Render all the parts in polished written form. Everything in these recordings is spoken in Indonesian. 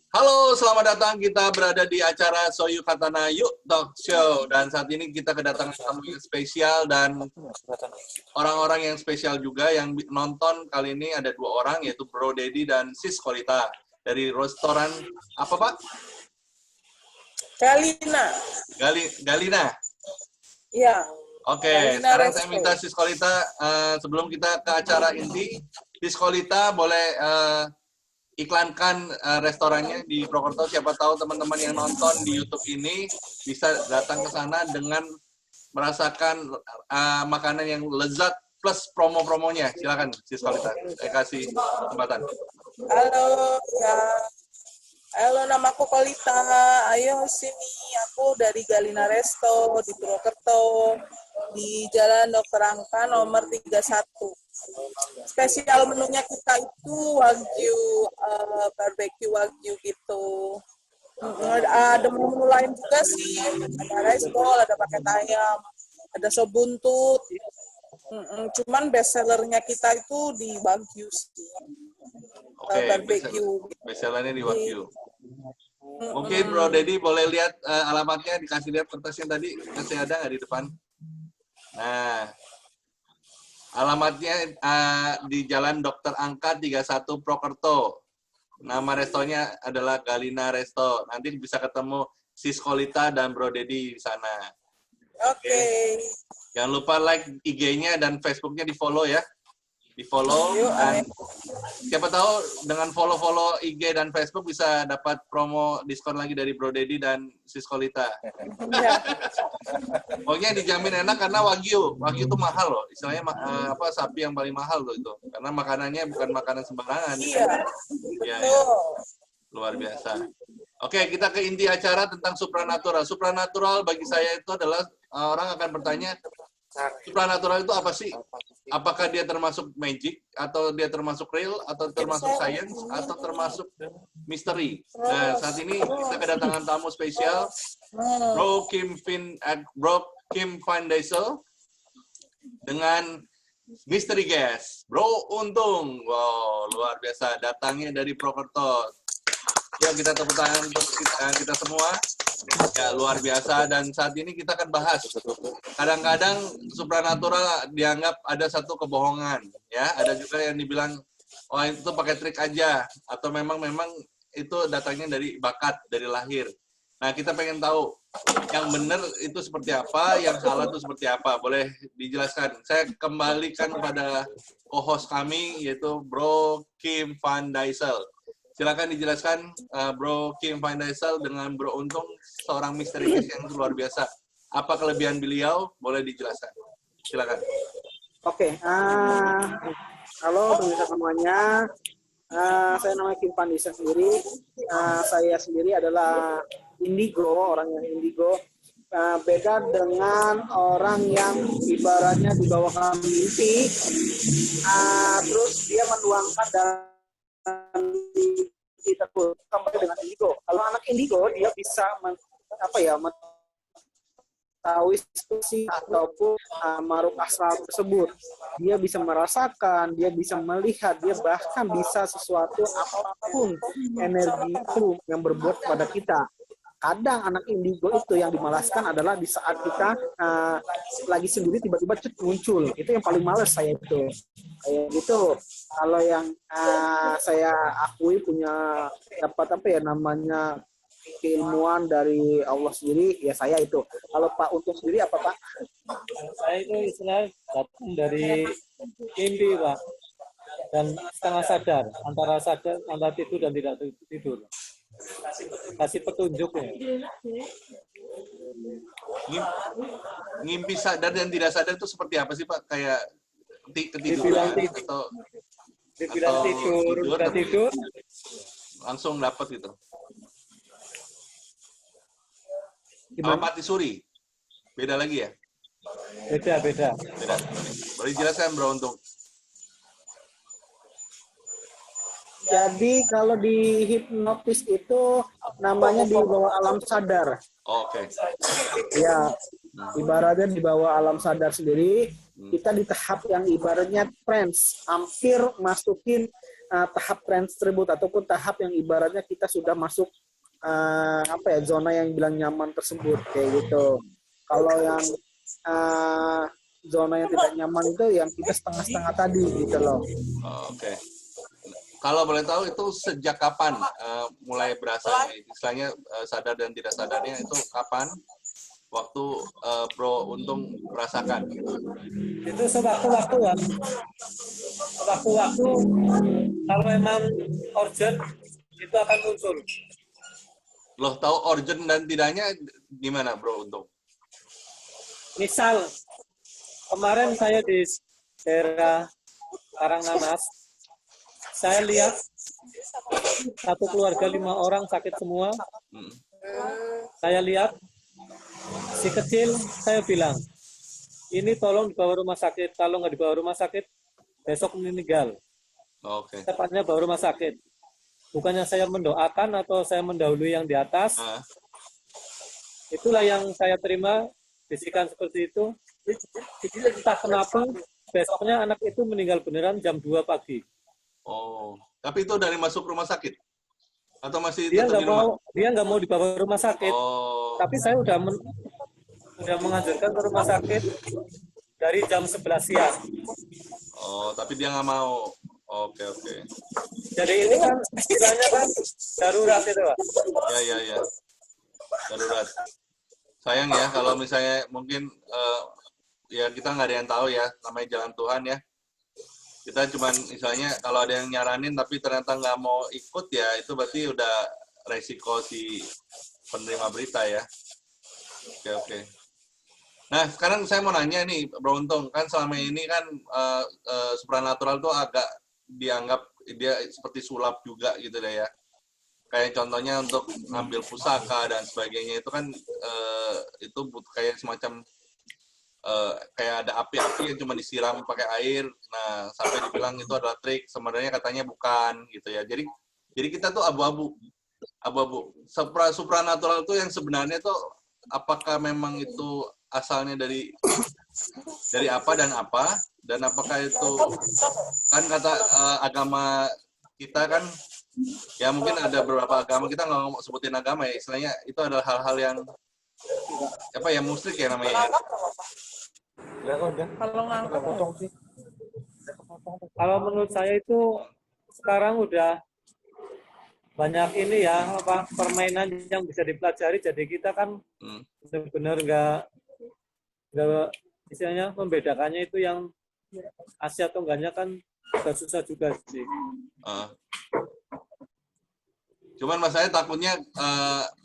Halo, selamat datang. Kita berada di acara Soyu Katana Yuk Talk Show. Dan saat ini kita kedatangan tamu yang spesial dan orang-orang yang spesial juga yang nonton kali ini ada 2 orang, yaitu Bro Dedi dan Sis Kolita dari restoran apa Pak? Galina. Galina. Iya. Oke, Galina sekarang Resto. saya minta Sis Kolita sebelum kita ke acara inti, Sis Kolita boleh iklankan restorannya di Prokerto. Siapa tahu teman-teman yang nonton di YouTube ini bisa datang ke sana dengan merasakan makanan yang lezat plus promo-promonya. Silakan, Sis Kolita. Saya kasih kesempatan. Halo, ya. Halo, namaku Kolita. Ayo sini. Aku dari Galina Resto di Purwokerto di Jalan Dr. Angka nomor 31. Spesial menunya kita itu wagyu, barbecue wagyu gitu. Ada menu lain juga sih. Ada rice bowl, ada paket ayam, ada sop buntut. Cuman best sellernya kita itu di wagyu sih. Oke, Barbecue. best sellernya di wagyu. Mungkin Bro Dedi boleh lihat alamatnya, dikasih lihat kertasnya tadi, masih ada nggak di depan? Nah, alamatnya di Jalan Dr. Angka 31 Prokerto. Nama restonya adalah Galina Resto. Nanti bisa ketemu Sis Kolita dan Bro Dedi di sana. Oke. Jangan lupa like IG-nya dan Facebook-nya di-follow ya. Di-follow dan siapa tahu dengan follow-follow IG dan Facebook bisa dapat promo diskon lagi dari Bro Dedi dan Sis Kolita. Ya. Pokoknya dijamin enak karena wagyu. Wagyu itu mahal loh. Istilahnya sapi yang paling mahal loh itu. Karena makanannya bukan makanan sembarangan. Iya. Ya. Luar biasa. Oke, kita ke inti acara tentang supranatural. Supranatural bagi saya itu adalah orang akan bertanya, supranatural itu apa sih? Apakah dia termasuk magic, atau dia termasuk real, atau termasuk science, atau termasuk misteri? Nah, saat ini kita kedatangan tamu spesial, Bro Kim Van Diesel dengan mystery guest, Bro Untung. Wow, luar biasa. Datangnya dari Prokerto. Yuk kita tepuk tangan untuk kita semua. Ya, luar biasa. Dan saat ini kita akan bahas. Kadang-kadang supranatural dianggap ada satu kebohongan. Ya, ada juga yang dibilang, oh itu pakai trik aja. Atau memang itu datangnya dari bakat, dari lahir. Nah, kita pengen tahu yang benar itu seperti apa, yang salah itu seperti apa. Boleh dijelaskan. Saya kembalikan kepada co-host kami, yaitu Bro Kim Van Diesel. Silakan dijelaskan, Bro Kim Van Diesel dengan Bro Untung, seorang misterius yang luar biasa. Apa kelebihan beliau? Boleh dijelaskan. Silakan. Oke, halo pemirsa semuanya. Saya namanya Kim Van Diesel sendiri. Saya sendiri adalah indigo, orang yang indigo. Beda dengan orang yang ibaratnya dibawa ke mimpi, terus dia menuangkan dan kita kembali dengan indigo. Kalau anak indigo dia bisa mengetahui situasi ataupun maruk asal tersebut. Dia bisa merasakan, dia bisa melihat, dia bahkan bisa sesuatu apapun energi itu yang berbuat kepada kita. Kadang anak indigo itu yang dimalaskan adalah di saat kita lagi sendiri tiba-tiba muncul. Itu yang paling males saya itu. Kayak gitu. Kalau yang saya akui punya dapat namanya keilmuan dari Allah sendiri, ya saya itu. Kalau Pak Untung sendiri apa Pak? Saya itu istilah datang dari mimpi Pak. Dan setengah sadar, antara tidur dan tidak tidur. Kasih petunjuk ya. Ngimpi sadar dan tidak sadar itu seperti apa sih Pak? Kayak ketiduran atau tidur langsung dapat gitu. Apa mati suri? Beda lagi ya? Beda. Boleh jelaskan Bro Untung? Jadi kalau di hipnotis itu namanya di bawah alam sadar. Oke. Ya, ibaratnya di bawah alam sadar sendiri, kita di tahap yang ibaratnya trance, hampir masukin tahap tersebut ataupun tahap yang ibaratnya kita sudah masuk zona yang bilang nyaman tersebut kayak gitu. Kalau yang zona yang tidak nyaman itu yang kita setengah-setengah tadi gitu loh. Oke. Kalau boleh tahu itu sejak kapan mulai berasanya, istilahnya sadar dan tidak sadarnya itu kapan waktu Bro Untung merasakan? Itu sewaktu-waktu ya. Sewaktu-waktu kalau memang urgent itu akan muncul. Loh, tahu urgent dan tidaknya gimana Bro Untung? Misal kemarin saya di daerah Karangnanas, saya lihat satu keluarga 5 orang sakit semua. Saya lihat si kecil, saya bilang, ini tolong dibawa rumah sakit. Kalau nggak dibawa rumah sakit, besok meninggal. Oke. Tepatnya bawa rumah sakit. Bukannya saya mendoakan atau saya mendahului yang di atas. Itulah yang saya terima, bisikan seperti itu. Entah kenapa, besoknya anak itu meninggal beneran jam 2 pagi. Oh, tapi itu dari masuk rumah sakit? Atau masih Dia tetap di rumah? dia nggak mau dibawa rumah sakit. Oh. Tapi saya udah menganjurkan ke rumah sakit dari jam 11 siang. Oh, tapi dia nggak mau. Oke. Jadi ini kan istilahnya kan darurat itu, Pak. Ya. Darurat. Sayang ya kalau misalnya mungkin ya kita nggak ada yang tahu ya, namanya jalan Tuhan ya. Kita cuman misalnya kalau ada yang nyaranin tapi ternyata nggak mau ikut ya, itu berarti udah resiko si penerima berita ya. Oke. Nah, sekarang saya mau nanya nih, Bro Untung, kan selama ini kan supranatural tuh agak dianggap dia seperti sulap juga gitu deh ya. Kayak contohnya untuk ngambil pusaka dan sebagainya itu kan itu kayak semacam kayak ada api-api yang cuma disiram pakai air. Nah, sampai dibilang itu adalah trik, sebenarnya katanya bukan gitu ya. Jadi kita tuh abu-abu. Supranatural itu yang sebenarnya tuh apakah memang itu asalnya dari apa dan apakah itu kan kata agama kita kan ya mungkin ada beberapa agama, kita nggak mau sebutin agama ya, istilahnya itu adalah hal-hal yang apa ya, musyrik ya namanya ya. Kalau menurut saya itu sekarang udah banyak ini ya, permainan yang bisa dipelajari, jadi kita kan benar-benar nggak istilahnya membedakannya itu yang Asia atau enggaknya kan agak susah juga sih. Cuman mas saya takutnya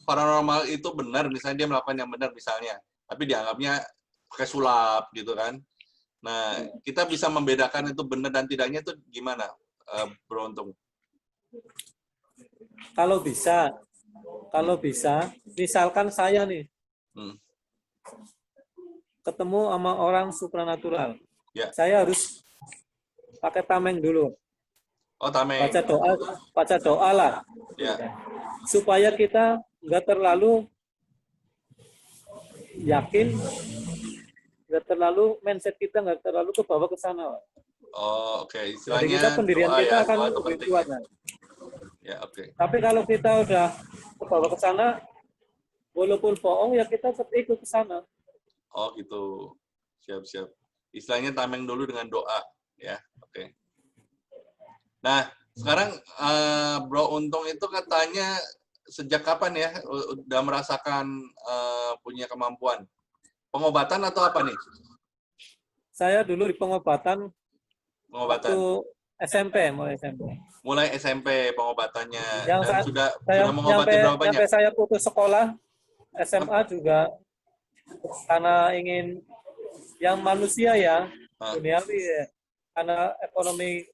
paranormal itu benar, misalnya dia melakukan yang benar misalnya, tapi dianggapnya pakai sulap gitu kan. Nah, kita bisa membedakan itu benar dan tidaknya itu gimana, Bro Untung? Kalau bisa, misalkan saya nih ketemu sama orang supranatural, saya harus pakai tameng dulu. Oh, tameng. Baca doa lah. Ya. Supaya kita nggak terlalu yakin, nggak terlalu mindset kita nggak terlalu ke bawah ke sana. Oh, oke. Jadi kita pendirian kita akan lebih kuat. Ya, oke. Tapi kalau kita udah ke bawah ke sana, walaupun bohong ya kita tetap ikut ke sana. Oh gitu, siap. Istilahnya tameng dulu dengan doa, ya, oke. Nah, sekarang Bro Untung itu katanya sejak kapan ya udah merasakan punya kemampuan? Pengobatan atau apa nih? Saya dulu di pengobatan. Waktu SMP, mulai SMP pengobatannya. Yang dan sudah mengobati berapa banyak? Sampai saya putus sekolah, SMA juga karena ingin yang manusia ya, duniawi ya. Karena ekonomi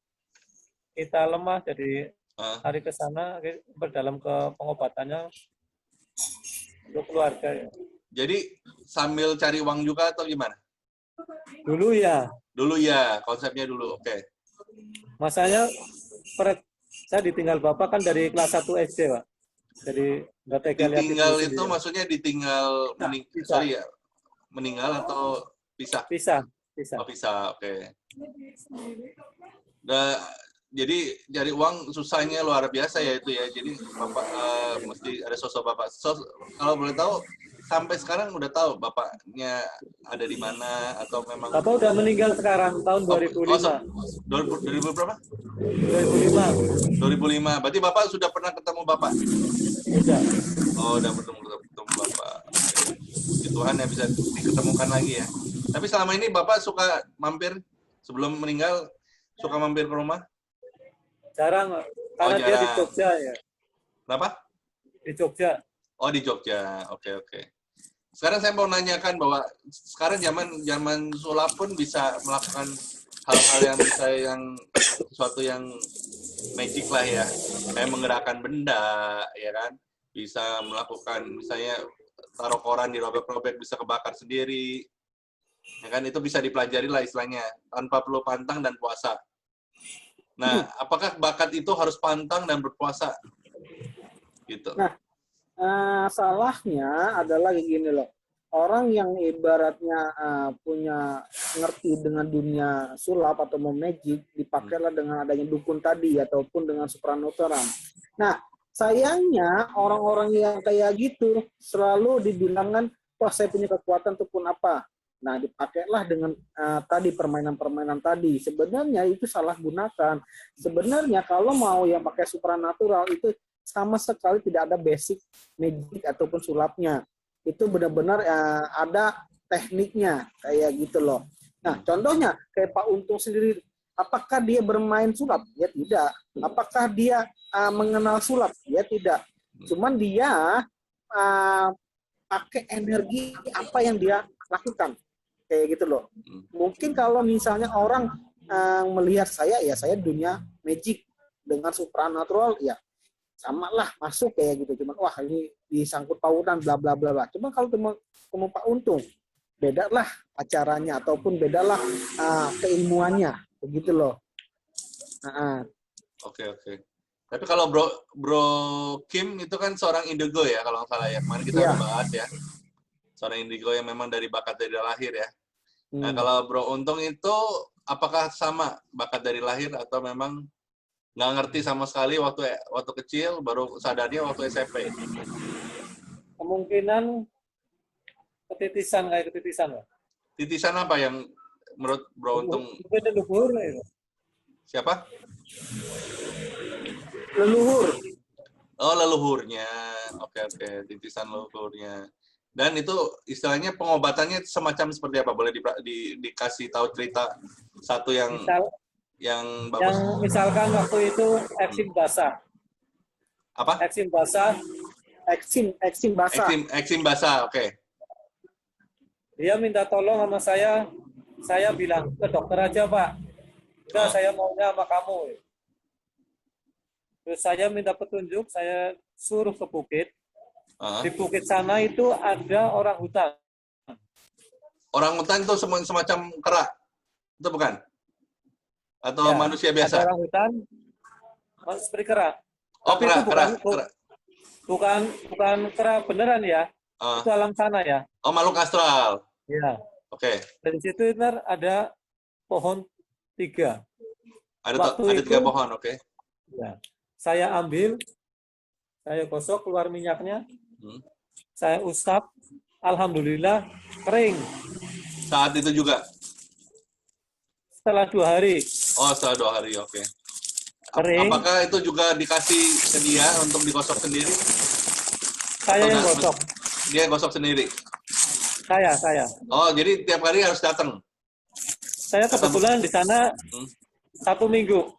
kita lemah, jadi hari ke sana berdalam ke pengobatannya untuk keluarga ya. Jadi sambil cari uang juga atau gimana? Dulu ya, konsepnya dulu, oke. Masanya saya ditinggal bapak kan dari kelas 1 SD, Pak. Jadi nggak tega lihat ditinggal itu sendiri. Maksudnya ditinggal meninggal atau pisah? Pisah. Oh, pisah, oke. Nah, jadi cari uang susahnya luar biasa ya itu ya. Jadi Bapak mesti ada sosok Bapak. Kalau boleh tahu, sampai sekarang udah tahu Bapaknya ada di mana atau memang... Bapak udah meninggal sekarang, tahun 2005. 2000 berapa? 2005. 2005. Berarti Bapak sudah pernah ketemu Bapak? Udah. Oh, udah ketemu Bapak. Puji Tuhan ya bisa diketemukan lagi ya. Tapi selama ini Bapak suka mampir sebelum meninggal, suka mampir ke rumah? Jarang, karena dia di Jogja ya. Kenapa? Di Jogja. Oh, di Jogja. Oke. Sekarang saya mau nanyakan bahwa sekarang zaman sulap pun bisa melakukan hal-hal yang sesuatu yang magic lah ya. Kayak menggerakkan benda, ya kan? Bisa melakukan misalnya taruh koran di robek-robek bisa kebakar sendiri. Ya kan, itu bisa dipelajari lah istilahnya tanpa perlu pantang dan puasa. Nah, apakah bakat itu harus pantang dan berpuasa? Gitu. Nah, salahnya adalah gini loh. Orang yang ibaratnya punya ngerti dengan dunia sulap atau mau magic, dipakailah dengan adanya dukun tadi ataupun dengan supranatural. Nah, sayangnya orang-orang yang kayak gitu selalu dibilangkan, wah saya punya kekuatan ataupun apa. Nah, dipakailah dengan tadi permainan-permainan tadi. Sebenarnya itu salah gunakan. Sebenarnya kalau mau yang pakai supranatural itu sama sekali tidak ada basic magic ataupun sulapnya. Itu benar-benar ada tekniknya kayak gitu loh. Nah, contohnya kayak Pak Untung sendiri, apakah dia bermain sulap? Ya tidak. Apakah dia mengenal sulap? Ya tidak. Cuman dia pakai energi apa yang dia lakukan. Kayak gitu loh. Mungkin kalau misalnya orang melihat saya, ya saya dunia magic dengan supranatural, ya sama lah masuk kayak gitu. Cuman wah ini disangkut pautan bla bla bla bla. Cuma kalau ketemu Pak Untung, bedalah acaranya ataupun bedalah keilmuannya, begitu loh. Oke. Tapi kalau Bro Kim itu kan seorang indigo ya kalau nggak salah ya. Kemarin kita udah bahas ya. Seorang indigo yang memang dari bakat dari lahir ya. Nah, kalau Bro Untung itu apakah sama bakat dari lahir atau memang nggak ngerti sama sekali waktu kecil, baru sadarnya waktu SMP? Kemungkinan ketitisan, kayak ketitisan lah. Titisan apa yang menurut Bro Untung? Leluhur itu. Siapa? Leluhur. Oh, leluhurnya. Oke. Titisan leluhurnya. Dan itu istilahnya pengobatannya semacam seperti apa? Boleh dikasih tahu cerita satu yang bagus? Yang misalkan waktu itu eksim basah. Apa? Eksim basah. Eksim basah. Eksim basah, oke. Dia minta tolong sama saya bilang, ke dokter aja Pak. Enggak, saya maunya sama kamu. Terus saya minta petunjuk, saya suruh ke bukit. Di bukit sana itu ada orang hutan. Orang hutan itu semacam kera? Itu bukan? Atau ya, manusia biasa? Ada orang hutan, seperti kera. Oh, tapi kera, itu bukan kera beneran ya. Itu alam sana ya. Oh, makhluk astral. Ya. Oke. Dan di situ ada pohon 3. Ada 3 pohon, oke. Ya. Saya ambil, saya gosok keluar minyaknya, saya usap, alhamdulillah kering. Saat itu juga? Setelah 2 hari. Oh, setelah 2 hari, oke. Kering. Apakah itu juga dikasih ke dia untuk digosok sendiri? Saya yang gosok. Dia gosok sendiri? Saya. Oh, jadi tiap hari harus datang? Saya kebetulan di sana 1 minggu.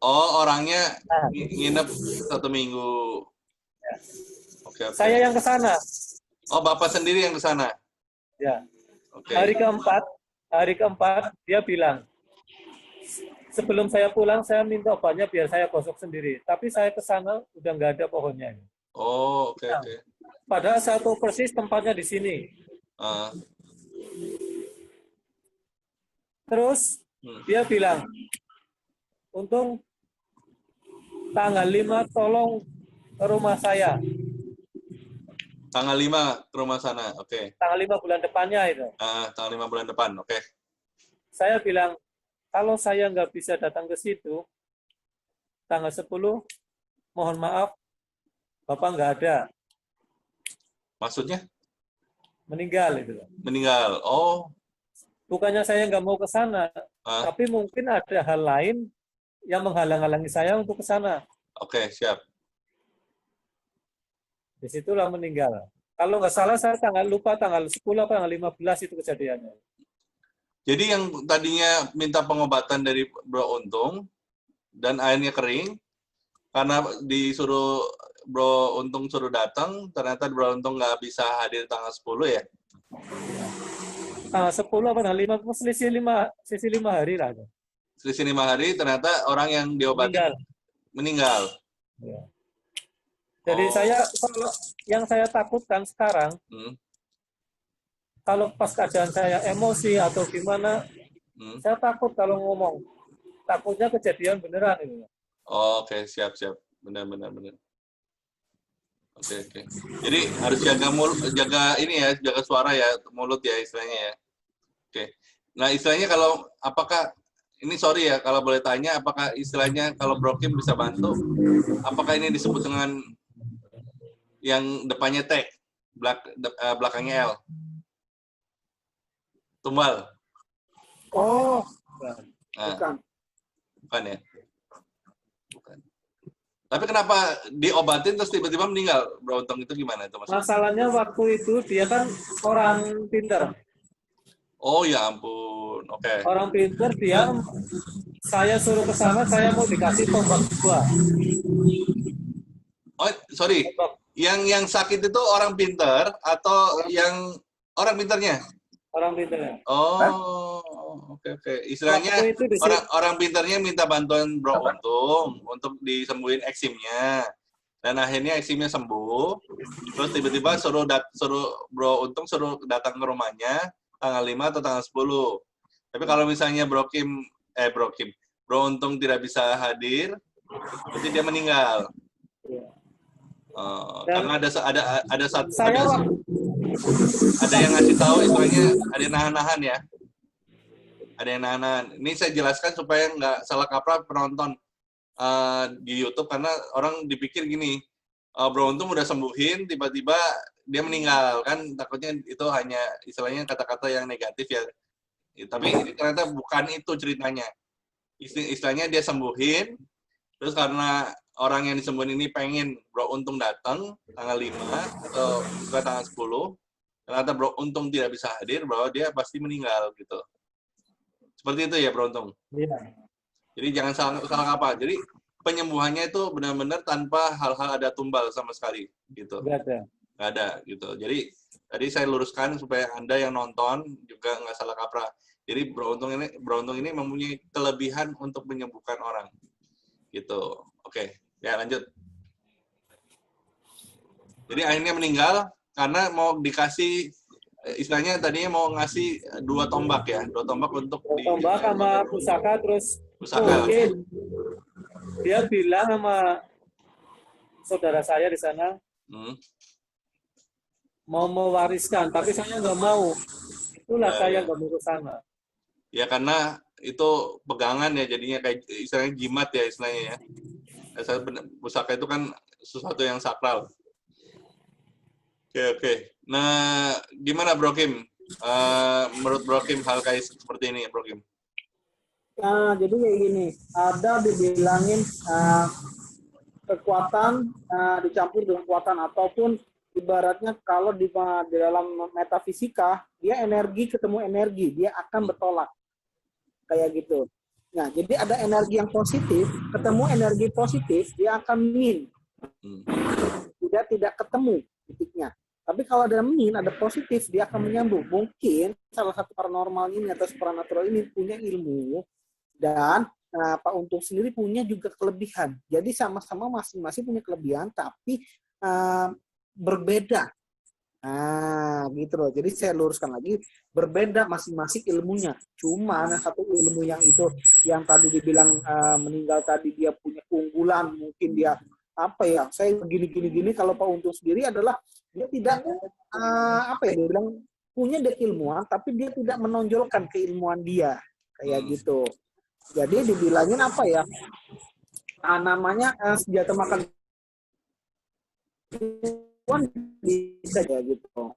Oh, orangnya nginep 1 minggu. Oke. Saya yang ke sana. Oh, Bapak sendiri yang ke sana? Ya. Oke. Hari keempat dia bilang, sebelum saya pulang saya minta obatnya biar saya gosok sendiri. Tapi saya ke sana udah nggak ada pohonnya. Oh, oke. Padahal saya tahu persis tempatnya di sini. Terus dia bilang, Untung tanggal 5 tolong ke rumah saya. Tanggal 5 ke rumah sana, oke. Tanggal 5 bulan depannya itu. Tanggal 5 bulan depan, oke. Saya bilang, kalau saya nggak bisa datang ke situ, tanggal 10, mohon maaf, Bapak nggak ada, Maksudnya? meninggal itu. Meninggal. Oh, Bukannya saya nggak mau ke sana, ah, tapi mungkin ada hal lain yang menghalang-halangi saya untuk ke sana. oke, siap. Disitulah meninggal. Kalau nggak salah saya lupa tanggal 10 apa tanggal 15 itu kejadiannya. Jadi yang tadinya minta pengobatan dari Bro Untung dan akhirnya kering, karena disuruh Bro Untung suruh datang, ternyata Bro Untung nggak bisa hadir tanggal 10 ya? Tanggal 10 apa tanggal 5, selisih 5 hari lah. Selisih 5 hari, ternyata orang yang diobatin meninggal. Ya. Jadi kalau yang saya takutkan sekarang, kalau pas keadaan saya emosi atau gimana, saya takut kalau ngomong. Takutnya kejadian beneran ini. Oh, oke, siap. Benar. Oke. Jadi harus jaga mulut, jaga suara ya, mulut ya istilahnya ya. Oke. Nah, istilahnya kalau apakah ini sorry ya kalau boleh tanya, apakah istilahnya kalau Bro Kim bisa bantu, apakah ini disebut dengan yang depannya T, belakangnya L? Tumbal. Oh, Nah, bukan ya? Bukan. Tapi kenapa diobatin terus tiba-tiba meninggal? Bro Untung itu gimana itu maksudnya? Masalahnya waktu itu dia kan orang pintar. Oh ya ampun, oke. Orang pintar dia, saya suruh ke sana, saya mau dikasih tombak 2. Oh, sorry. Yang sakit itu orang pintar atau yang orang pintarnya? Orang pintarnya. Oh, oke. Istilahnya orang pintarnya minta bantuan Bro Untung untuk disembuhin eksimnya. Dan akhirnya eksimnya sembuh. Terus tiba-tiba suruh Bro Untung suruh datang ke rumahnya tanggal 5 atau tanggal 10. Tapi kalau misalnya Bro Untung tidak bisa hadir, berarti dia meninggal. Karena ada yang ngasih tahu istilahnya, ada yang nahan-nahan ya. Ada yang nahan-nahan. Ini saya jelaskan supaya nggak salah kaprah penonton di YouTube, karena orang dipikir gini, Bro Untung udah sembuhin, tiba-tiba dia meninggal, kan takutnya itu hanya istilahnya kata-kata yang negatif ya. Tapi ini ternyata bukan itu ceritanya. Istilahnya dia sembuhin, terus karena orang yang disembuhin ini pengen Bro Untung datang tanggal 5 atau tanggal 10, ternyata Bro Untung tidak bisa hadir, bahwa dia pasti meninggal gitu. Seperti itu ya Bro Untung? Iya. Jadi jangan salah apa. Jadi penyembuhannya itu benar-benar tanpa hal-hal ada tumbal sama sekali gitu. Nggak ada gitu. Jadi tadi saya luruskan supaya Anda yang nonton juga nggak salah kaprah. Jadi Bro Untung ini mempunyai kelebihan untuk menyembuhkan orang. Gitu. Oke, ya lanjut. Jadi akhirnya meninggal karena mau dikasih, istilahnya tadinya mau ngasih 2 tombak ya, 2 tombak untuk tombak sama pusaka, terus pusaka. Mungkin dia bilang sama saudara saya di sana mau mewariskan, tapi saya nggak mau. Itulah saya nggak mau ke sana. Ya karena itu pegangan ya, jadinya kayak istilahnya jimat ya istilahnya ya. Pusaka itu kan sesuatu yang sakral. Oke. Nah, gimana Bro Kim? Menurut Bro Kim hal kayak seperti ini, Bro Kim? Nah, jadi kayak gini, ada dibilangin kekuatan dicampur dengan kekuatan, ataupun ibaratnya kalau di dalam metafisika, dia energi ketemu energi, dia akan bertolak. Kayak gitu. Nah, jadi ada energi yang positif, ketemu energi positif, dia akan min. Dia tidak ketemu titiknya. Tapi kalau ada min, ada positif, dia akan menyambung. Mungkin salah satu paranormal ini atau supernatural ini punya ilmu, dan Pak Untung sendiri punya juga kelebihan. Jadi sama-sama masing-masing punya kelebihan, tapi berbeda. Nah, gitu loh. Jadi saya luruskan lagi, berbeda masing-masing ilmunya. Cuma satu ilmu yang itu, yang tadi dibilang meninggal tadi, dia punya keunggulan, mungkin dia saya gini. Kalau Pak Untung sendiri adalah dia tidak dia bilang punya keilmuan, tapi dia tidak menonjolkan keilmuan dia kayak gitu. Jadi dibilangin namanya senjata makan tuan bisa ya gitu.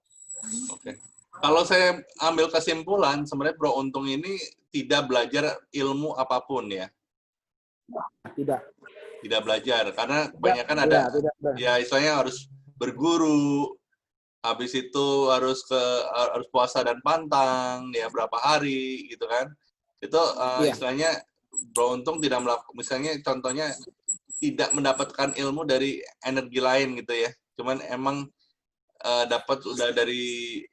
Oke. Kalau saya ambil kesimpulan, sebenarnya Bro Untung ini tidak belajar ilmu apapun ya. Tidak. Tidak belajar karena kebanyakan ada ya istilahnya harus berguru, habis itu harus puasa dan pantang ya berapa hari gitu kan. Itu istilahnya Bro Untung tidak melakukan, misalnya contohnya tidak mendapatkan ilmu dari energi lain gitu ya. Cuman emang dapat udah dari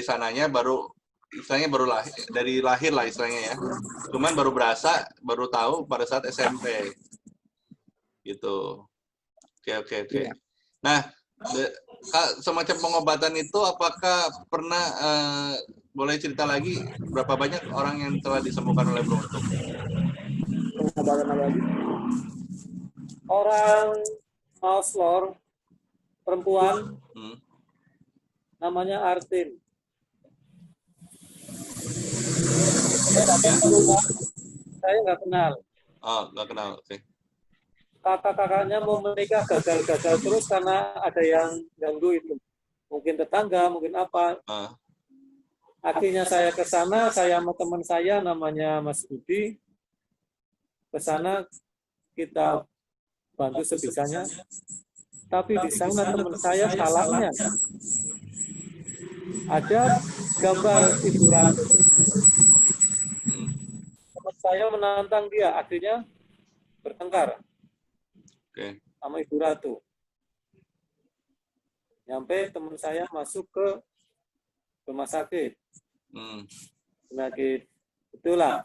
sananya baru istilahnya baru dari lahir lah istilahnya ya. Cuman baru baru tahu pada saat SMP. Gitu. Oke. Iya. Nah, semacam pengobatan itu apakah pernah boleh cerita lagi berapa banyak orang yang telah disembuhkan oleh Bro Untung? Pengobatan apa lagi? Orang Auslor, perempuan, namanya Artin. Saya nggak kenal. Oh, nggak kenal. Oke. Kakak-kakaknya mau menikah gagal-gagal terus karena ada yang ganggu itu. Mungkin tetangga, mungkin apa. Akhirnya saya ke sana, saya sama teman saya namanya Mas Budi. Ke sana kita bantu sebisanya. Tapi di sana teman saya salahnya. Ada gambar Ibu Ratu. Teman saya menantang dia, akhirnya bertengkar sama Ibu Ratu. Nyampe teman saya masuk ke rumah sakit. Penyakit itulah.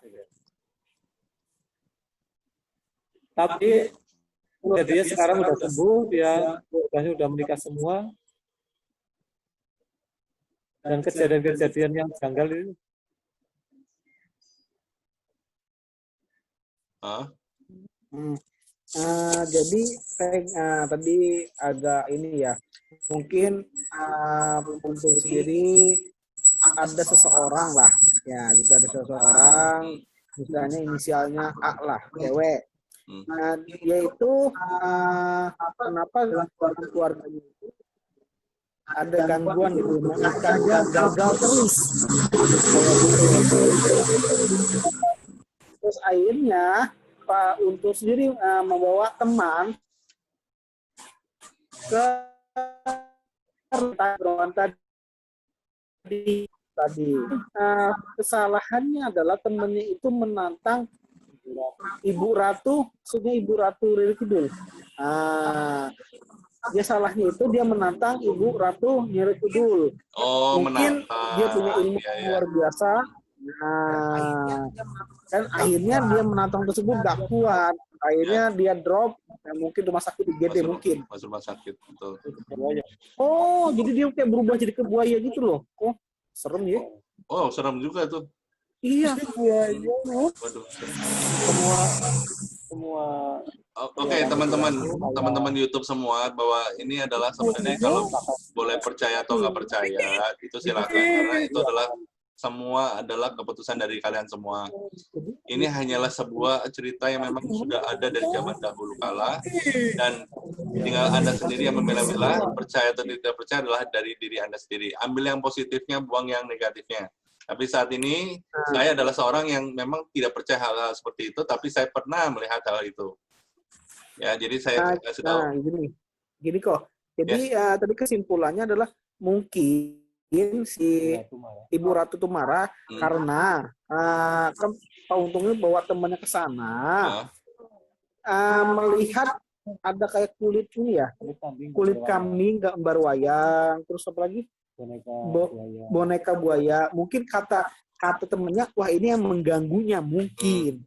Tapi dia sekarang udah sembuh, dia sudah menikah semua. Dan kejadian-kejadian yang janggal itu. Jadi tadi agak ini ya, mungkin untuk sendiri ada seseorang lah, ya gitu, ada seseorang, misalnya inisialnya A lah, cewek. Nah, dia itu kenapa keluarganya itu ada gangguan gitu, makanya gagal terus. Terus akhirnya Pak Untung sendiri membawa teman ke tanggungan tadi. Kesalahannya adalah temannya itu menantang Ibu Ratu, maksudnya Ibu Ratu Riri Kidul. Dia salahnya itu dia menantang Ibu Ratu Riri Kidul. Mungkin menantang. Dia punya ilmu luar biasa. Kan akhirnya dia menantang tersebut gak kuat, akhirnya dia drop, mungkin rumah sakit IGD mungkin. Masuk rumah sakit, betul. Oh, jadi dia kayak berubah jadi ke buaya gitu loh. Oh, serem ya? Oh, serem juga tuh. Iya, buaya. Waduh. Semua. Oke, teman-teman YouTube semua, bahwa ini adalah sebenarnya kalau boleh percaya atau nggak percaya, itu silakan, karena itu adalah semua adalah keputusan dari kalian semua. Ini hanyalah sebuah cerita yang memang sudah ada dari zaman dahulu kala, dan tinggal Anda sendiri yang memilah-milah, percaya atau tidak percaya adalah dari diri Anda sendiri. Ambil yang positifnya, buang yang negatifnya. Tapi saat ini, saya adalah seorang yang memang tidak percaya hal-hal seperti itu, tapi saya pernah melihat hal itu. Ya, jadi saya kasih tahu. Gini kok. Jadi tadi kesimpulannya adalah mungkin si Ibu Ratu itu marah karena kan Pak Untungnya bawa temannya ke sana, melihat ada kayak kulit ini ya, kulit kambing, gambar wayang, terus apa lagi? Boneka buaya. Mungkin kata temannya, wah ini yang mengganggunya mungkin.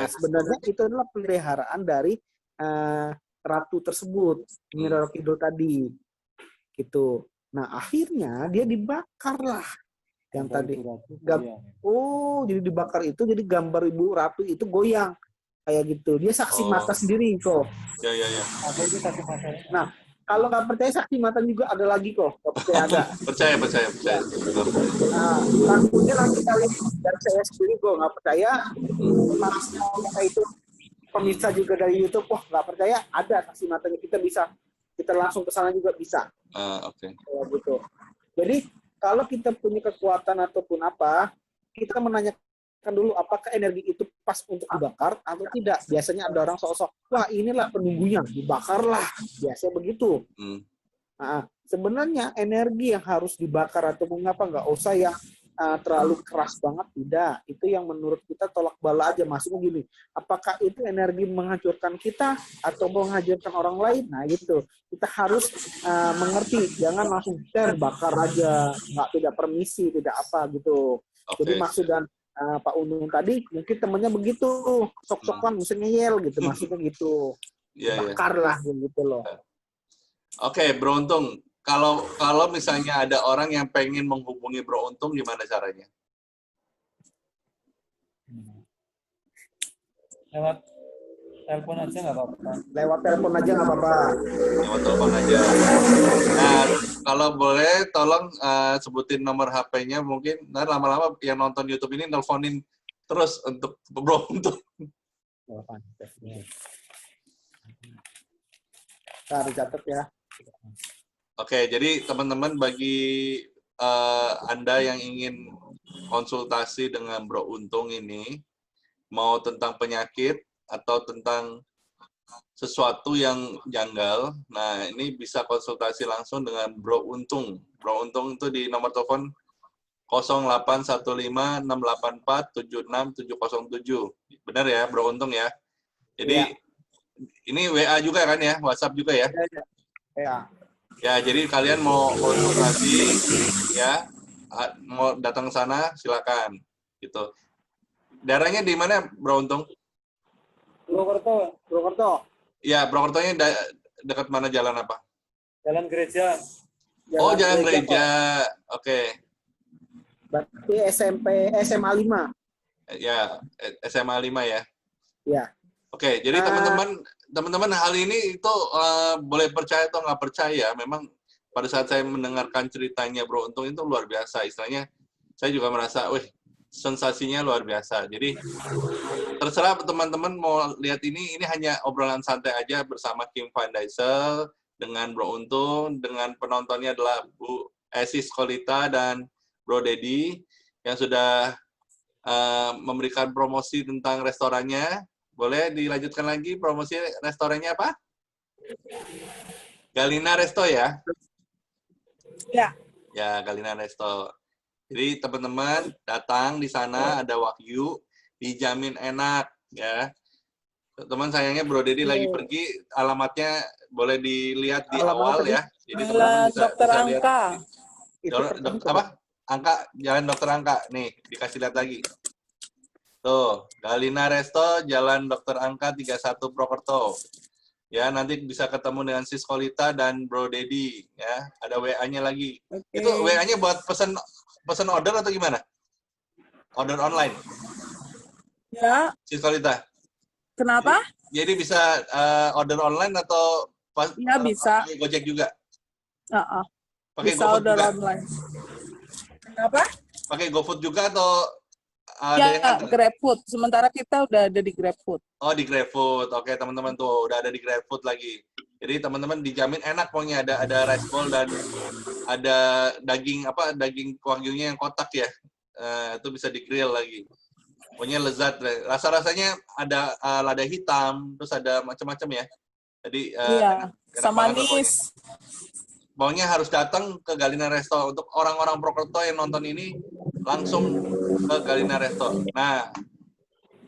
Sebenarnya itu adalah peliharaan dari ratu tersebut, Ratu Kidul tadi, gitu. Nah, akhirnya dia dibakar lah. Yang tadi. Jadi dibakar itu, jadi gambar Ibu Ratu itu goyang. Kayak gitu. Dia saksi mata sendiri kok. Ya. Nah, kalau nggak percaya saksi mata juga ada lagi kok. Nggak percaya ada. Percaya. Nah, lakunya nanti kali dari saya sendiri kok nggak percaya. Maksudnya itu pemirsa juga dari YouTube, wah nggak percaya, ada saksi matanya, kita langsung ke sana juga bisa. Oke. Ya, gitu. Jadi kalau kita punya kekuatan ataupun apa, kita menanyakan dulu apakah energi itu pas untuk dibakar atau tidak. Biasanya ada orang sok-sok, wah inilah penunggunya, dibakarlah. Biasanya begitu. Nah, sebenarnya energi yang harus dibakar atau mengapa nggak usah yang terlalu keras banget, tidak. Itu yang menurut kita tolak bala aja. Maksudnya gini, apakah itu energi menghancurkan kita atau menghancurkan orang lain? Nah gitu, kita harus mengerti, jangan langsung bakar aja, tidak permisi, tidak apa gitu. Jadi maksud dan Pak Unung tadi mungkin temennya begitu, sok-sokan mesti ngeyel gitu, maksudnya gitu. Bakar lah gitu loh. Oke, Bro Untung. Kalau misalnya ada orang yang pengen menghubungi Bro Untung, gimana caranya? Lewat telepon aja nggak apa-apa. Lewat telepon aja nggak apa-apa. Lewat telepon aja. Nah, kalau boleh tolong sebutin nomor HP-nya mungkin. Nah, lama-lama yang nonton YouTube ini nelponin terus untuk Bro Untung. Nah, dicatat ya. Oke, jadi teman-teman bagi Anda yang ingin konsultasi dengan Bro Untung ini, mau tentang penyakit atau tentang sesuatu yang janggal, nah ini bisa konsultasi langsung dengan Bro Untung. Bro Untung itu di nomor telepon 0815-684-76707. Benar ya, Bro Untung ya? Jadi ini WA juga kan ya, WhatsApp juga ya? Ya. Ya, jadi kalian mau konsultasi, ya, mau datang ke sana, silakan, gitu. Daerahnya di mana, Bro Untung? Purwokerto. Ya, Purwokertonya dekat mana, jalan apa? Jalan gereja. Jalan gereja. Oke. Berarti SMA 5. Ya, SMA 5 ya. Ya. Oke, jadi teman-teman hal ini itu boleh percaya atau nggak percaya, memang pada saat saya mendengarkan ceritanya Bro Untung itu luar biasa. Istilahnya saya juga merasa, wih, sensasinya luar biasa. Jadi terserah teman-teman mau lihat ini hanya obrolan santai aja bersama Kim Van Dijssel dengan Bro Untung, dengan penontonnya adalah Bu Esis Kolita dan Bro Dedi yang sudah memberikan promosi tentang restorannya. Boleh dilanjutkan lagi promosi restorannya apa? Galina Resto ya? Ya. Ya, Galina Resto. Jadi teman-teman datang di sana, ada Wahyu, dijamin enak ya. Teman sayangnya Bro Dedi lagi pergi, alamatnya boleh dilihat di awal ya. Jadi teman-teman bisa lihat. Apa? Jalan Dokter Angka. Nih, dikasih lihat lagi. Tuh, Galina Resto, Jalan Dokter Angka 31 Purwokerto. Ya, nanti bisa ketemu dengan Sis Kolita dan Bro Dedi. Ya, ada WA-nya lagi. Okay. Itu WA-nya buat pesan order atau gimana? Order online? Ya. Sis Kolita. Kenapa? Jadi bisa order online atau ya, bisa. Pakai Gojek juga? Pakai GoFood order juga? Online. Kenapa? Pakai GoFood juga atau ya, GrabFood. Sementara kita udah ada di GrabFood. Oh, di GrabFood. Oke, teman-teman tuh udah ada di GrabFood lagi. Jadi teman-teman dijamin enak pokoknya, ada rice bowl dan ada daging wagyunya yang kotak ya. Itu bisa di-grill lagi. Pokoknya lezat. Rasa-rasanya ada lada hitam, terus ada macam-macam ya. Jadi enak sama manis. Pokoknya harus datang ke Galina Resto. Untuk orang-orang Purwokerto yang nonton ini, langsung ke Galina Resto. Nah,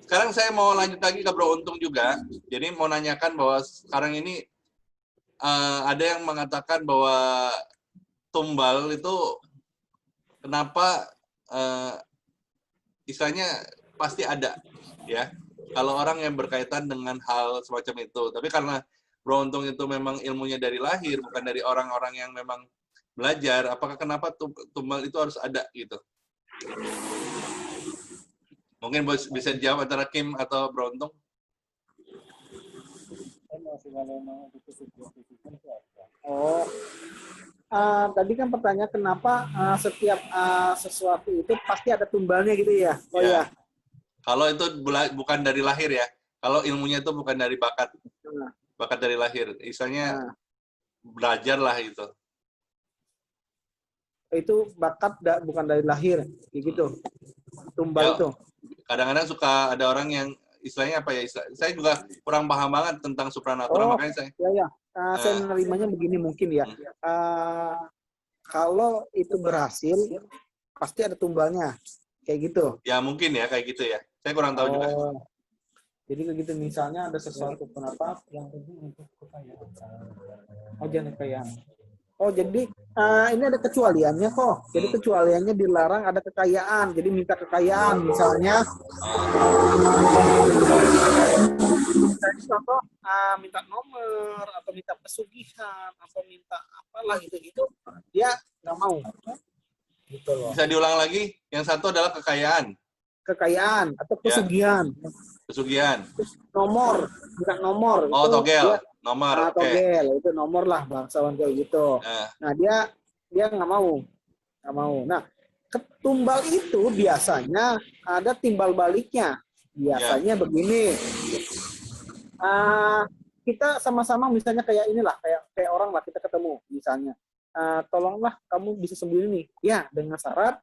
sekarang saya mau lanjut lagi ke Bro Untung juga. Jadi mau nanyakan bahwa sekarang ini ada yang mengatakan bahwa tumbal itu kenapa istilahnya pasti ada, ya. Kalau orang yang berkaitan dengan hal semacam itu. Tapi karena Bro Untung itu memang ilmunya dari lahir, bukan dari orang-orang yang memang belajar, apakah kenapa tumbal itu harus ada gitu? Mungkin bisa dijawab antara Kim atau Bro Untung. Tadi kan pertanyaan kenapa setiap sesuatu itu pasti ada tumbalnya gitu ya? Oh ya. Kalau itu bukan dari lahir ya. Kalau ilmunya itu bukan dari bakat dari lahir, misalnya belajar lah itu. Itu bakat bukan dari lahir, kayak gitu. Tumbal itu. Kadang-kadang suka ada orang yang istilahnya apa ya? Saya juga kurang paham banget tentang supranatural, makanya saya. Ya. Saya menerimanya begini mungkin ya. Kalau itu berhasil, pasti ada tumbalnya, kayak gitu. Ya mungkin ya kayak gitu ya. Saya kurang tahu juga. Jadi kayak gitu, misalnya ada sesuatu kenapa yang penting untuk kekayaan. Jangan kekayaan. Jadi ini ada kecualiannya kok. Jadi kecualiannya dilarang ada kekayaan. Jadi minta kekayaan, misalnya contoh minta nomor atau minta pesugihan atau minta apalah gitu, dia nggak mau. Gitu loh. Bisa diulang lagi? Yang satu adalah kekayaan Atau pesugihan. Pesugihan. Nomor, minta nomor. Togel. Dia, nomor. Togel, itu nomor lah bangsawan kayak gitu. Nah, dia nggak mau. Nah, ketumbal itu biasanya ada timbal baliknya. Biasanya begini. Kita sama-sama misalnya kayak inilah, kayak orang lah, kita ketemu misalnya. Tolonglah kamu bisa sembuh ini. Ya, dengan syarat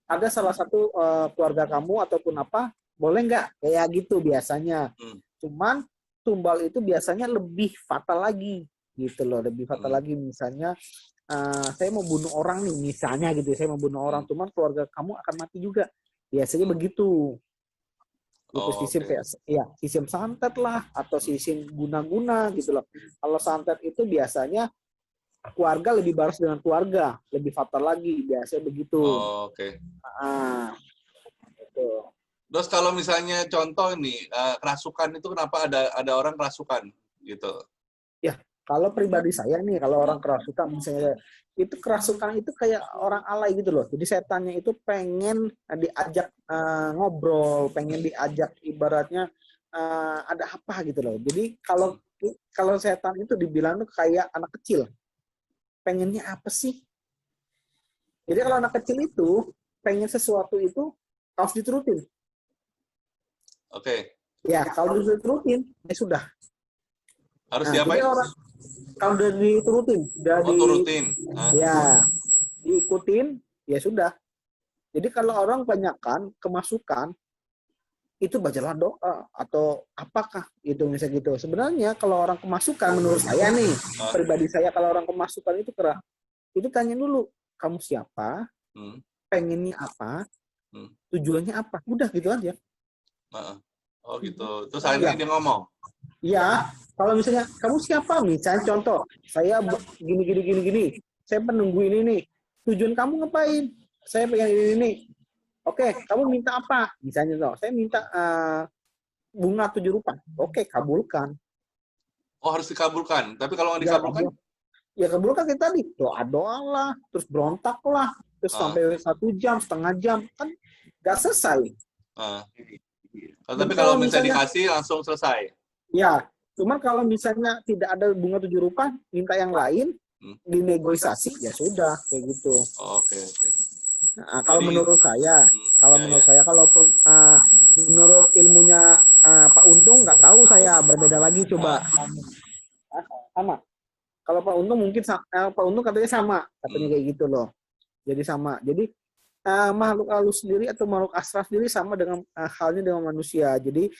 ada salah satu keluarga kamu ataupun apa, boleh nggak? Kayak gitu biasanya. Cuman tumbal itu biasanya lebih fatal lagi, gitu loh, lebih fatal lagi. Misalnya saya mau bunuh orang nih, misalnya gitu, saya mau bunuh orang, cuman keluarga kamu akan mati juga. Biasanya begitu. Itu sistem kayak sistem santet lah atau sistem guna-guna gitu loh. Kalau santet itu biasanya keluarga lebih baras dengan keluarga, lebih fatal lagi, biasanya begitu. Gitu. Terus kalau misalnya contoh nih kerasukan itu kenapa ada orang kerasukan gitu? Ya, kalau pribadi saya nih, kalau orang kerasukan misalnya itu kerasukan itu kayak orang alay gitu loh. Jadi setannya itu pengen diajak ngobrol, pengen diajak ibaratnya ada apa gitu loh. Jadi kalau setan itu dibilang tuh kayak anak kecil. Pengennya apa sih? Jadi kalau anak kecil itu pengen sesuatu itu harus diturutin. Ya, kalau diturutin, ya sudah. Harus diapain? Kalau udah diturutin, turutin. Ya, diikutin, ya sudah. Jadi kalau orang banyakkan kemasukan, itu bacalah doa atau apakah gitu misalnya gitu. Sebenarnya kalau orang kemasukan menurut saya nih, pribadi saya, kalau orang kemasukan itu tanya dulu, kamu siapa, pengennya apa, tujuannya apa, udah gitu aja. Gitu. Terus akhirnya dia ngomong. Iya, kalau misalnya kamu siapa, misalnya contoh, saya gini, saya penunggu ini nih, tujuan kamu ngapain? Saya pengen ini. Oke, kamu minta apa? Misalnya loh, saya minta bunga 7 rupa. Oke, kabulkan. Harus dikabulkan. Tapi kalau nggak dikabulkan? Ya kabulkan kita tadi. Doa lah, terus berontak lah, terus sampai 1 jam, setengah jam, kan nggak selesai. Tapi kalau misalnya dikasih langsung selesai. Ya, cuman kalau misalnya tidak ada bunga 7 rupa, minta yang lain, dinegosiasi, ya sudah, kayak gitu. Oke. Nah, kalau menurut saya, kalau menurut ilmunya Pak Untung, nggak tahu saya, berbeda lagi coba. Sama. Kalau Pak Untung mungkin Pak Untung katanya sama, katanya kayak gitu loh. Jadi sama. Jadi makhluk halus sendiri atau makhluk astral sendiri sama dengan halnya dengan manusia. Jadi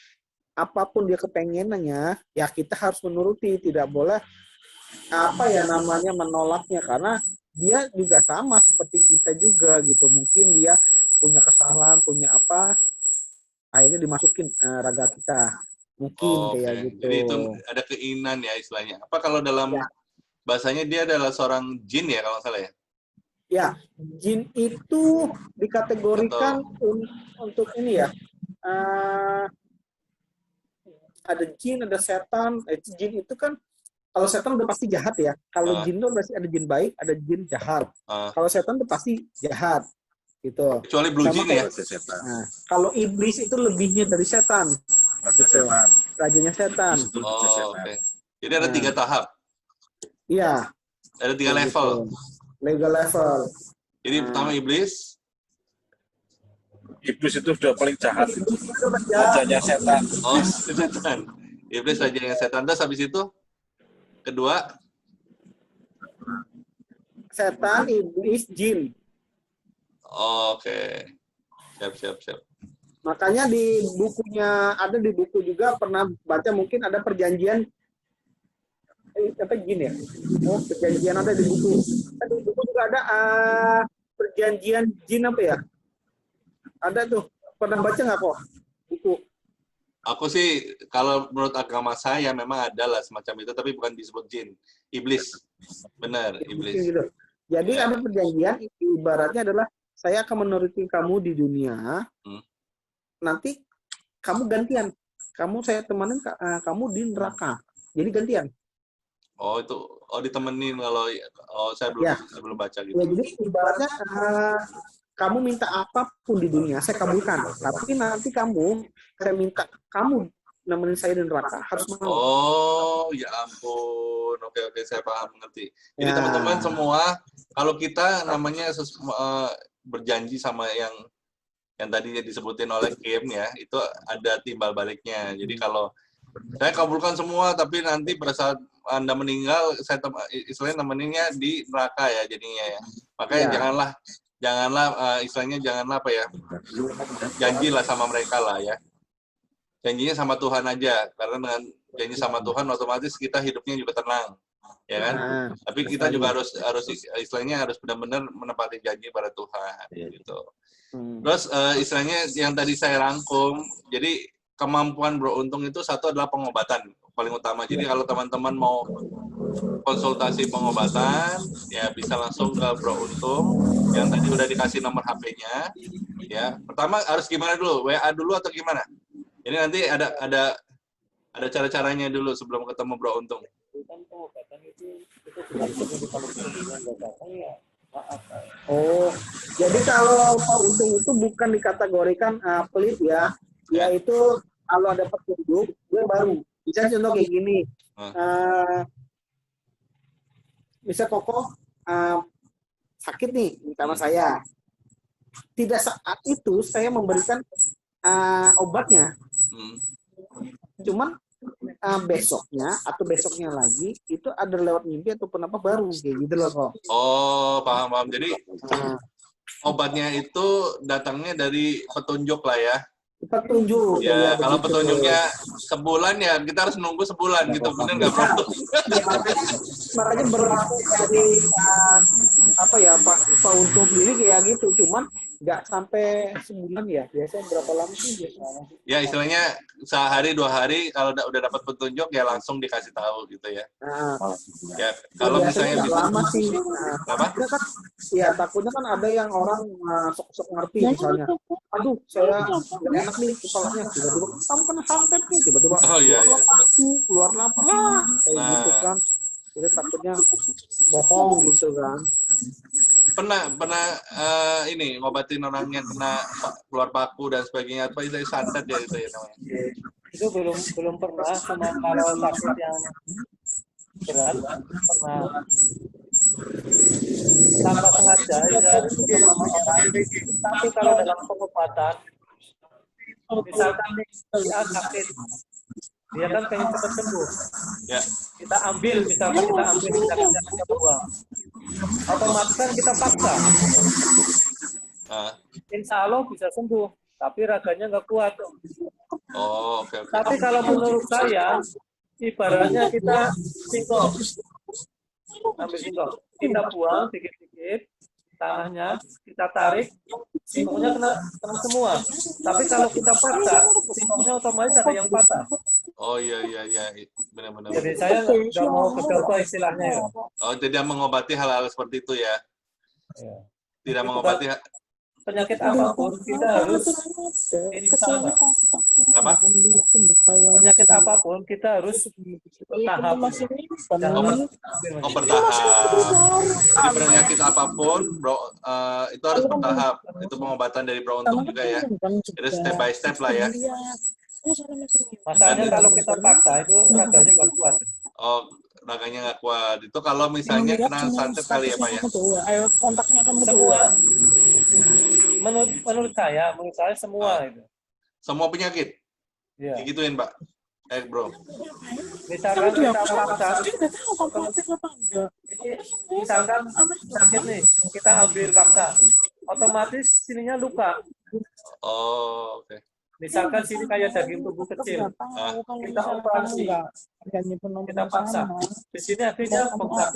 apapun dia kepengenannya, ya kita harus menuruti, tidak boleh menolaknya, karena dia juga sama seperti kita juga gitu. Mungkin dia punya kesalahan, punya apa, akhirnya dimasukin raga kita. Mungkin kayak gitu. Jadi itu ada keinginan ya istilahnya. Apa kalau dalam bahasanya dia adalah seorang jin ya kalau salah ya? Ya, jin itu dikategorikan untuk ini ya. Ada jin, ada setan. Jin itu kan, kalau setan udah pasti jahat ya. Kalau jin itu pasti ada jin baik, ada jin jahat. Kalau setan itu pasti jahat, gitu. Kecuali blue jin ya. Nah, kalau iblis itu lebihnya dari setan. Gitu. Rajanya setan. Jadi ada 3 tahap. Iya. Ada 3 level. Level. Jadi pertama iblis. Iblis itu sudah paling jahat. Rajanya setan. Oh, setan. Iblis rajanya setan. Terus habis itu kedua, setan, iblis, jin. oke. Siap. Makanya di bukunya, ada di buku juga pernah baca, mungkin ada perjanjian apa jin ya? Oh, perjanjian ada di buku. Di buku juga ada perjanjian jin apa ya? Ada tuh. Pernah baca nggak kok buku? Aku sih kalau menurut agama saya memang ada lah semacam itu, tapi bukan disebut jin, iblis. Benar, iblis. Gitu. Jadi ada perjanjian, ibaratnya adalah saya akan menuruti kamu di dunia. Nanti kamu gantian. Saya temanin kamu di neraka. Jadi gantian. Oh itu, ditemenin kalau saya belum baca gitu. Ya, jadi ibaratnya kamu minta apapun di dunia, saya kabulkan. Tapi nanti saya minta kamu nemenin saya di neraka. Harus mau. Oh, ya ampun. Oke, saya paham, mengerti. Jadi teman-teman semua, kalau kita namanya berjanji sama yang tadi disebutin oleh Kim ya, itu ada timbal baliknya. Jadi kalau saya kabulkan semua, tapi nanti pada saat Anda meninggal, saya istilahnya nemeninnya di neraka ya jadinya ya. Makanya janganlah istilahnya janganlah apa ya, janjilah sama mereka lah ya. Janjinya sama Tuhan aja, karena dengan janji sama Tuhan otomatis kita hidupnya juga tenang, ya kan? Tapi kita juga harus istilahnya harus benar-benar menepati janji pada Tuhan, gitu. Terus istilahnya yang tadi saya rangkum, jadi kemampuan Bro Untung itu satu adalah pengobatan paling utama. Jadi kalau teman-teman mau konsultasi pengobatan, ya bisa langsung ke Bro Untung yang tadi udah dikasih nomor HP-nya. Ya, pertama harus gimana dulu? WA dulu atau gimana? Jadi nanti ada cara-caranya dulu sebelum ketemu Bro Untung. Oh, jadi kalau Pak Untung itu bukan dikategorikan pelit ya. Ya itu kalau ada petunjuk, dia baru. Bisa contoh kayak gini. Bisa Kokoh sakit nih sama saya. Tidak saat itu saya memberikan obatnya. Cuman besoknya atau besoknya lagi itu ada lewat mimpi atau apa baru kayak gitu loh kok. Oh, paham. Jadi obatnya itu datangnya dari petunjuk lah ya. Petunjuk. Ya, kalau petunjuknya sebulan ya kita harus nunggu sebulan gitu, bener nggak Bro? Makanya berlaku dari Pak Untung sendiri kayak gitu, cuman nggak sampai sebulan ya, biasanya berapa lama sih biasanya? Ya istilahnya sehari 2 hari kalau udah dapat petunjuk ya langsung dikasih tahu gitu ya. Ya kalau misalnya bisa lama sih. apa? Kan, ya takutnya kan ada yang orang sok-sok ngerti misalnya. Aduh, saya nggak enak nih kepalanya, tiba-tiba kamu kena santet nih, tiba-tiba keluar lapar kayak gitu kan. Itu takutnya bohong gitu kan. Pernah ini ngobatin orang yang kena keluar paku dan sebagainya, apa itu santet ya itu ya namanya? Itu belum pernah, sama kalau sakit yang berat pernah tanpa sengaja ya, sama orang. Tapi kalau dalam pengobatan, misalkan dia sakit, dia kan pengen cepat sembuh. Ya. Kita ambil kita buang. Otomatis kan kita paksa. Insya Allah bisa sembuh, tapi raganya nggak kuat. Oh, oke. Tapi kalau menurut saya, ibaratnya kita singkong. Ambil singkong, kita buang dikit-dikit, tanahnya kita tarik, singkongnya kena semua. Tapi kalau kita paksa, singkongnya otomatis ada yang patah. Oh iya, benar-benar. Jadi saya nggak mau gegabah istilahnya ya. Oh, tidak mengobati hal-hal seperti itu ya? Ya. Tidak mengobati penyakit apapun kita harus instan. Apa? Penyakit apapun kita harus bertahap. Bertahap. Jadi penyakit apapun, Bro, itu harus bertahap. Itu pengobatan dari Bro Untung juga ya. Itu step by step lah ya. Masalahnya kalau kita paksa itu raganya nggak kuat. Oh, raganya nggak kuat. Itu kalau misalnya kena santet kali ya Pak ya? Ayo kontaknya kamu Semua menurut saya semua itu. Semua penyakit Ya. digituin, Pak. Bro. Misalkan kita paksa, misalkan sakit nih, kita ambil paksa, otomatis sininya luka. Oh, oke. Misalkan sini kayak daging tubuh kecil, kita operasi, kita paksa. Di sini akhirnya bengkak.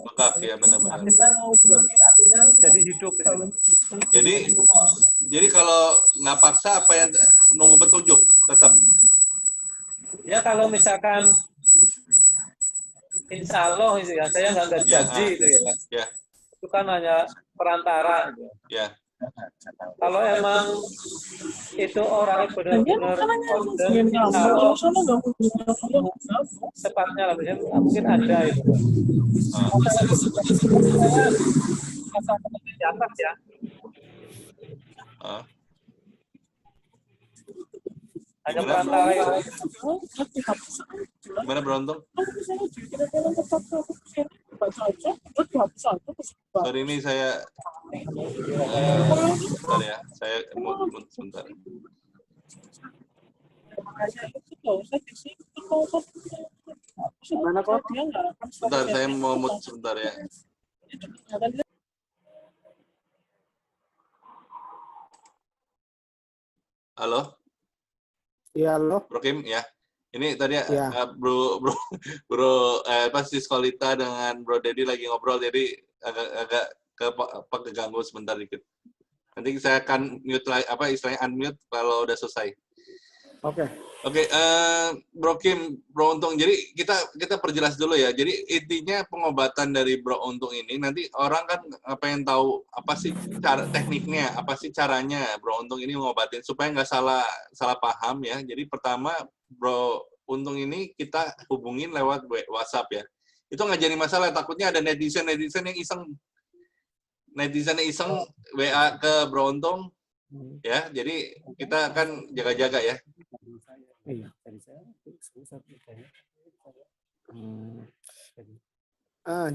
Bengkak ya, benar-benar. Akhirnya jadi hidup. Jadi kalau nggak paksa, apa yang nunggu petunjuk tetap? Ya kalau misalkan insya Allah itu ya, saya nggak janji itu ya. Ya. Itu kan hanya perantara. Gitu. Ya. Kalau emang itu orang benar-benar insya Allah tepatnya lah, mungkin ada itu. Di atas ya. Hanya perantara yang gimana beruntung? Sorry ini saya bentar ya, saya mau sebentar. Gimana kok? Bentar, saya mau mute sebentar ya. Halo? Iya, halo. Bro Kim, ya. Ini tadi Ya. bro Sis Kolita dengan Bro Dedi lagi ngobrol, jadi agak keganggu sebentar dikit. Nanti saya akan mute istilahnya unmute kalau udah selesai. Oke. Oke, Bro Kim, Bro Untung. Jadi kita perjelas dulu ya. Jadi intinya pengobatan dari Bro Untung ini nanti orang kan pengen tahu apa sih cara tekniknya, apa sih caranya Bro Untung ini ngobatin supaya nggak salah paham ya. Jadi pertama Bro Untung ini kita hubungin lewat WhatsApp ya. Itu nggak jadi masalah. Takutnya ada netizen yang iseng. Netizen yang iseng WA ke Bro Untung ya. Jadi kita akan jaga-jaga ya.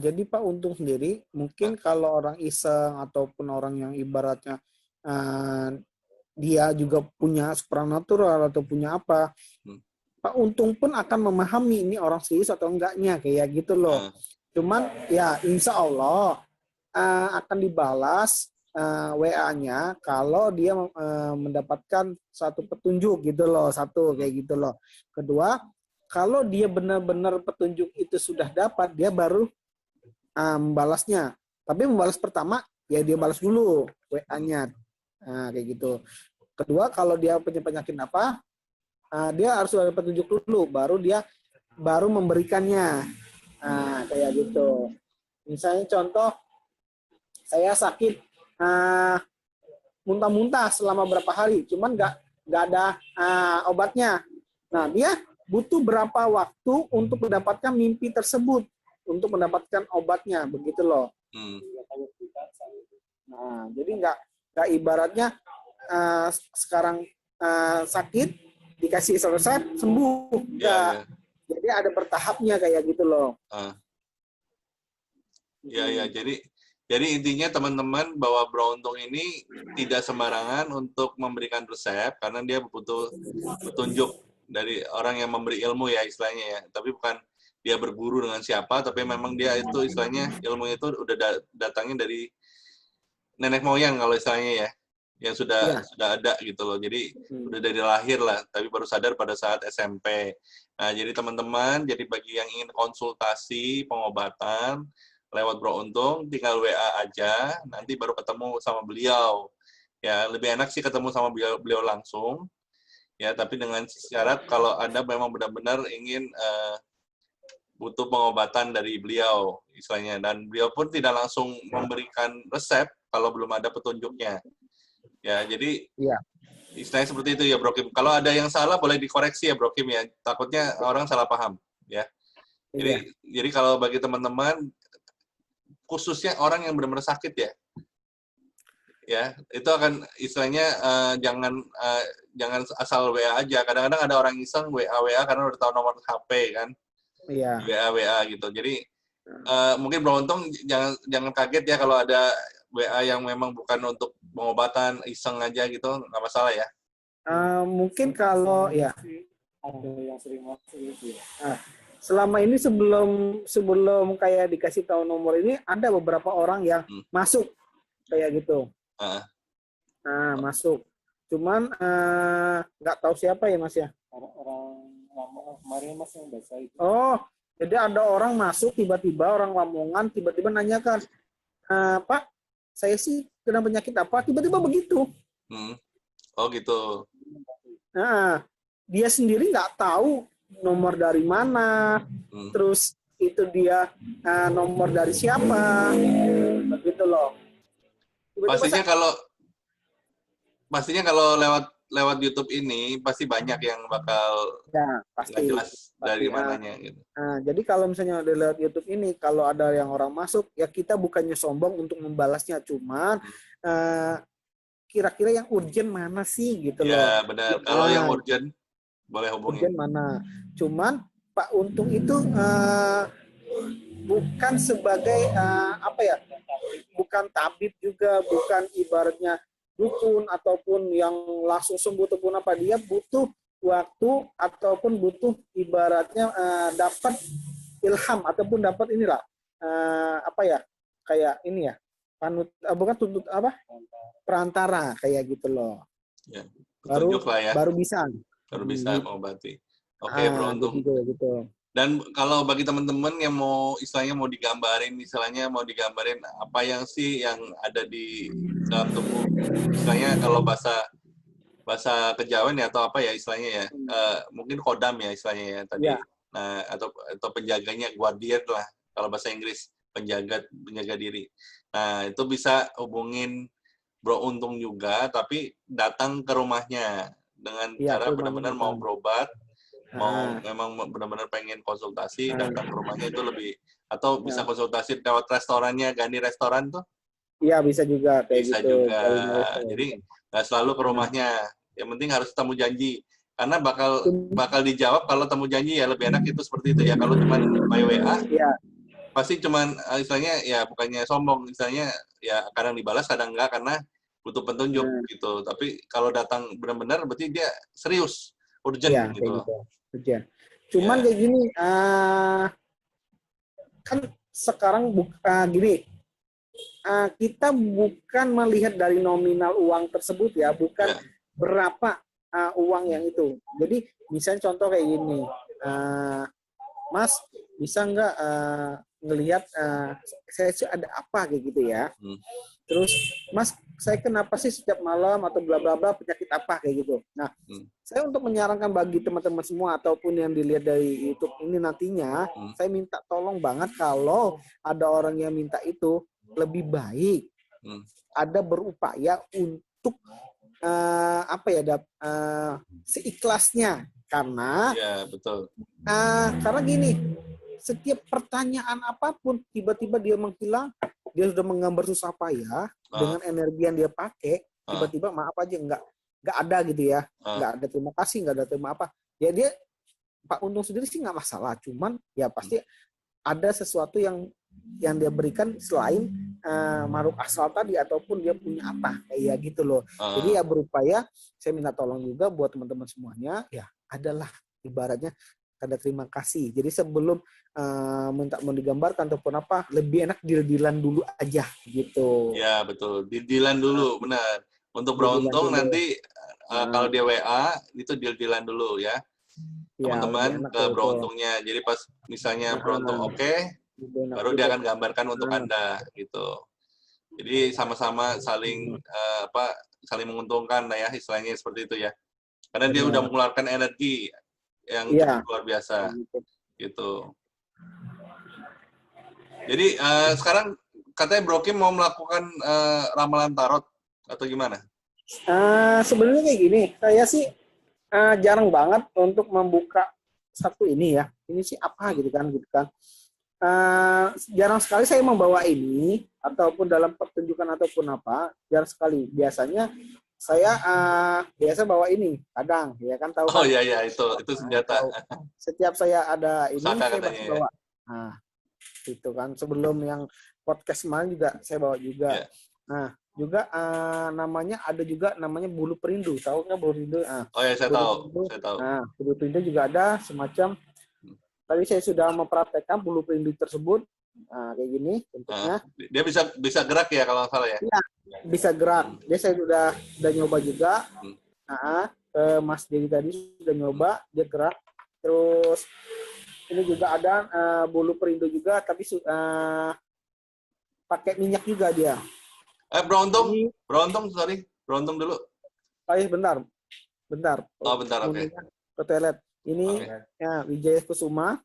Jadi Pak Untung sendiri, mungkin kalau orang iseng ataupun orang yang ibaratnya dia juga punya supranatural atau punya apa, Pak Untung pun akan memahami ini orang serius atau enggaknya, kayak gitu loh. Cuman ya insya Allah akan dibalas WA-nya kalau dia mendapatkan satu petunjuk gitu loh, satu kayak gitu loh. Kedua, kalau dia benar-benar petunjuk itu sudah dapat, dia baru membalasnya. Tapi membalas pertama ya dia balas dulu WA-nya, kayak gitu. Kedua, kalau dia punya penyakit apa, dia harus ada petunjuk dulu, baru memberikannya, kayak gitu. Misalnya contoh, saya sakit muntah-muntah selama berapa hari, cuman nggak ada obatnya. Nah, dia butuh berapa waktu untuk mendapatkan mimpi tersebut, untuk mendapatkan obatnya, begitu loh. Nah, jadi nggak ibaratnya sekarang sakit dikasih resep sembuh, enggak. Jadi ada bertahapnya kayak gitu loh. Ya, jadi intinya teman-teman bahwa Bro Untung ini tidak sembarangan untuk memberikan resep karena dia butuh petunjuk dari orang yang memberi ilmu ya istilahnya ya. Tapi bukan dia berguru dengan siapa, tapi memang dia itu istilahnya ilmunya itu udah datangnya dari nenek moyang kalau istilahnya ya, yang sudah ada gitu loh. Jadi udah dari lahir lah, tapi baru sadar pada saat SMP. Nah, jadi teman-teman, jadi bagi yang ingin konsultasi pengobatan lewat Bro Untung, tinggal WA aja, nanti baru ketemu sama beliau. Ya, lebih enak sih ketemu sama beliau langsung. Ya, tapi dengan syarat kalau Anda memang benar-benar ingin butuh pengobatan dari beliau, istilahnya. Dan beliau pun tidak langsung memberikan resep kalau belum ada petunjuknya. Ya, jadi istilahnya seperti itu ya, Bro Kim. Kalau ada yang salah boleh dikoreksi ya, Bro Kim ya. Takutnya orang salah paham, ya. Jadi kalau bagi teman-teman, khususnya orang yang benar-benar sakit ya itu akan istilahnya jangan asal WA aja. Kadang-kadang ada orang iseng WA karena udah tahu nomor HP kan, WA gitu. Jadi mungkin Bro Untung jangan kaget ya kalau ada WA yang memang bukan untuk pengobatan, iseng aja gitu, nggak masalah ya? Mungkin kalau ya Ada yang sering masuk gitu ya. selama ini sebelum kayak dikasih tahu nomor ini ada beberapa orang yang masuk kayak gitu. Masuk. Cuman nggak tahu siapa ya Mas ya. Orang lama kemarin Mas yang bahasa itu. Oh, jadi ada orang masuk tiba-tiba orang Lamongan tiba-tiba nanyakan, Pak, saya sih kena penyakit apa? Tiba-tiba begitu. Oh gitu. Nah, dia sendiri nggak tahu nomor dari mana, terus itu dia nomor dari siapa, begitu loh. Pastinya kalau lewat YouTube ini pasti banyak yang bakal pasti nggak jelas dari mananya gitu. Jadi kalau misalnya ada lewat YouTube ini, kalau ada yang orang masuk, ya kita bukannya sombong untuk membalasnya, cuman kira-kira yang urgent mana sih gitu loh. Ya benar. Kalau yang urgent boleh hubungi. Urgent mana? Cuman Pak Untung itu bukan sebagai bukan tabib juga, bukan ibaratnya dukun ataupun yang langsung sembuh ataupun apa. Dia butuh waktu ataupun butuh ibaratnya dapat ilham ataupun dapat inilah kayak ini ya, perantara kayak gitu loh. Ya, petunjuk lah ya. Baru bisa mengobati. Oke, Beruntung. Gitu. Dan kalau bagi teman-teman yang mau digambarin apa yang sih yang ada di dalam tubuh, istilahnya kalau bahasa kejawen ya atau apa ya istilahnya ya, mungkin kodam ya istilahnya ya tadi. Ya. Nah, atau penjaganya, guardian lah kalau bahasa Inggris, penjaga diri. Nah, itu bisa hubungin Bro Untung juga, tapi datang ke rumahnya dengan cara benar-benar mau berobat, memang benar-benar pengen konsultasi, datang ke rumahnya itu lebih, atau bisa konsultasi lewat restorannya, Gani Restoran tuh? Iya, bisa juga kayak bisa gitu. Juga. Jadi nggak selalu ke rumahnya. Yang penting harus temu janji. Karena bakal dijawab kalau temu janji ya lebih enak itu seperti itu ya. Kalau cuma by WA, pasti cuman istilahnya ya bukannya sombong, istilahnya ya kadang dibalas kadang enggak karena butuh petunjuk gitu. Tapi kalau datang benar-benar berarti dia serius, urgent gitu. Urgent. Cuman kayak gini, kan sekarang gini, kita bukan melihat dari nominal uang tersebut ya, bukan berapa uang yang itu. Jadi misalnya contoh kayak gini, Mas bisa nggak ngelihat saya ada apa kayak gitu ya. Terus Mas, saya kenapa sih setiap malam atau bla bla bla penyakit apa kayak gitu. Nah, saya untuk menyarankan bagi teman-teman semua ataupun yang dilihat dari YouTube ini nantinya, saya minta tolong banget kalau ada orang yang minta itu lebih baik ada berupaya untuk seikhlasnya, karena betul. Karena gini, setiap pertanyaan apapun tiba-tiba dia menghilang, dia sudah menggambar susah payah dengan energi yang dia pakai, tiba-tiba maaf aja nggak ada gitu ya, nggak ada terima kasih, nggak ada terima apa ya, dia Pak Untung sendiri sih nggak masalah, cuman ya pasti ada sesuatu yang dia berikan selain makhluk astral tadi ataupun dia punya apa kayak gitu loh. Jadi ya berupaya saya minta tolong juga buat teman-teman semuanya ya adalah ibaratnya tanda terima kasih. Jadi sebelum minta mau digambarkan ataupun apa, lebih enak deal-dealan dulu aja gitu. Ya betul, deal-dealan dulu benar. Untuk Beruntung nanti kalau dia WA itu deal-dealan dulu ya. Teman-teman ke Beruntungnya. Jadi pas misalnya Beruntung baru dia akan gambarkan untuk Anda gitu. Jadi sama-sama saling saling menguntungkan lah ya, istilahnya seperti itu ya. Karena dia udah mengeluarkan energi yang cukup luar biasa gitu. Jadi sekarang katanya Bro Kim mau melakukan ramalan tarot atau gimana? Sebenarnya kayak gini, saya sih jarang banget untuk membuka satu ini ya. Ini sih apa gitu kan. Jarang sekali saya membawa ini ataupun dalam pertunjukan ataupun apa, jarang sekali. Biasanya saya biasa bawa ini kadang ya kan, tahu kan? Iya itu senjata. Setiap saya ada ini Saka saya pasti bawa. Itu kan sebelum yang podcast kemarin juga saya bawa juga. Nah, juga namanya ada juga namanya bulu perindu. Tahu nggak bulu perindu? Oh ya, saya Bulu tahu. perindu. Saya tahu. Nah, bulu perindu juga ada semacam. Tadi saya sudah mempraktekkan bulu perindu tersebut. Nah, kayak gini bentuknya. Dia bisa gerak ya kalau nggak salah ya? Iya, bisa gerak. Dia saya sudah nyoba juga. Nah, Mas Dedi tadi sudah nyoba, dia gerak. Terus ini juga ada bulu perindu juga, tapi pakai minyak juga dia. Beruntung, Ini, sorry. Beruntung dulu. bentar. Oh, bentar, oke. Ke toilet. Ini ya Wijaya Kusuma.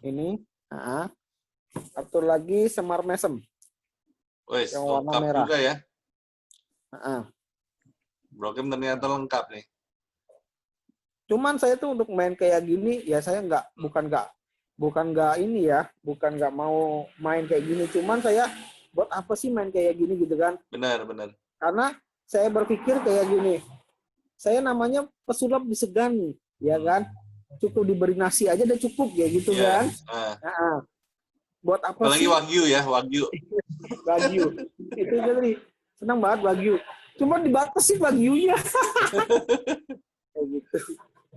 Ini. Satu lagi Semar Mesem. Wes, yang warna lengkap merah. juga ya. Bro Kim ternyata lengkap nih. Cuman saya tuh untuk main kayak gini, ya saya bukan nggak mau main kayak gini. Cuman saya buat apa sih main kayak gini gitu kan? Benar. Karena saya berpikir kayak gini, saya namanya pesulap disegani, ya kan? Cukup diberi nasi aja udah cukup ya gitu kan? Buat apa apalagi sih? Wagyu ya, Wagyu. Itu jadi senang banget Wagyu. Cuma dibatasi Wagyunya. Kayak gitu.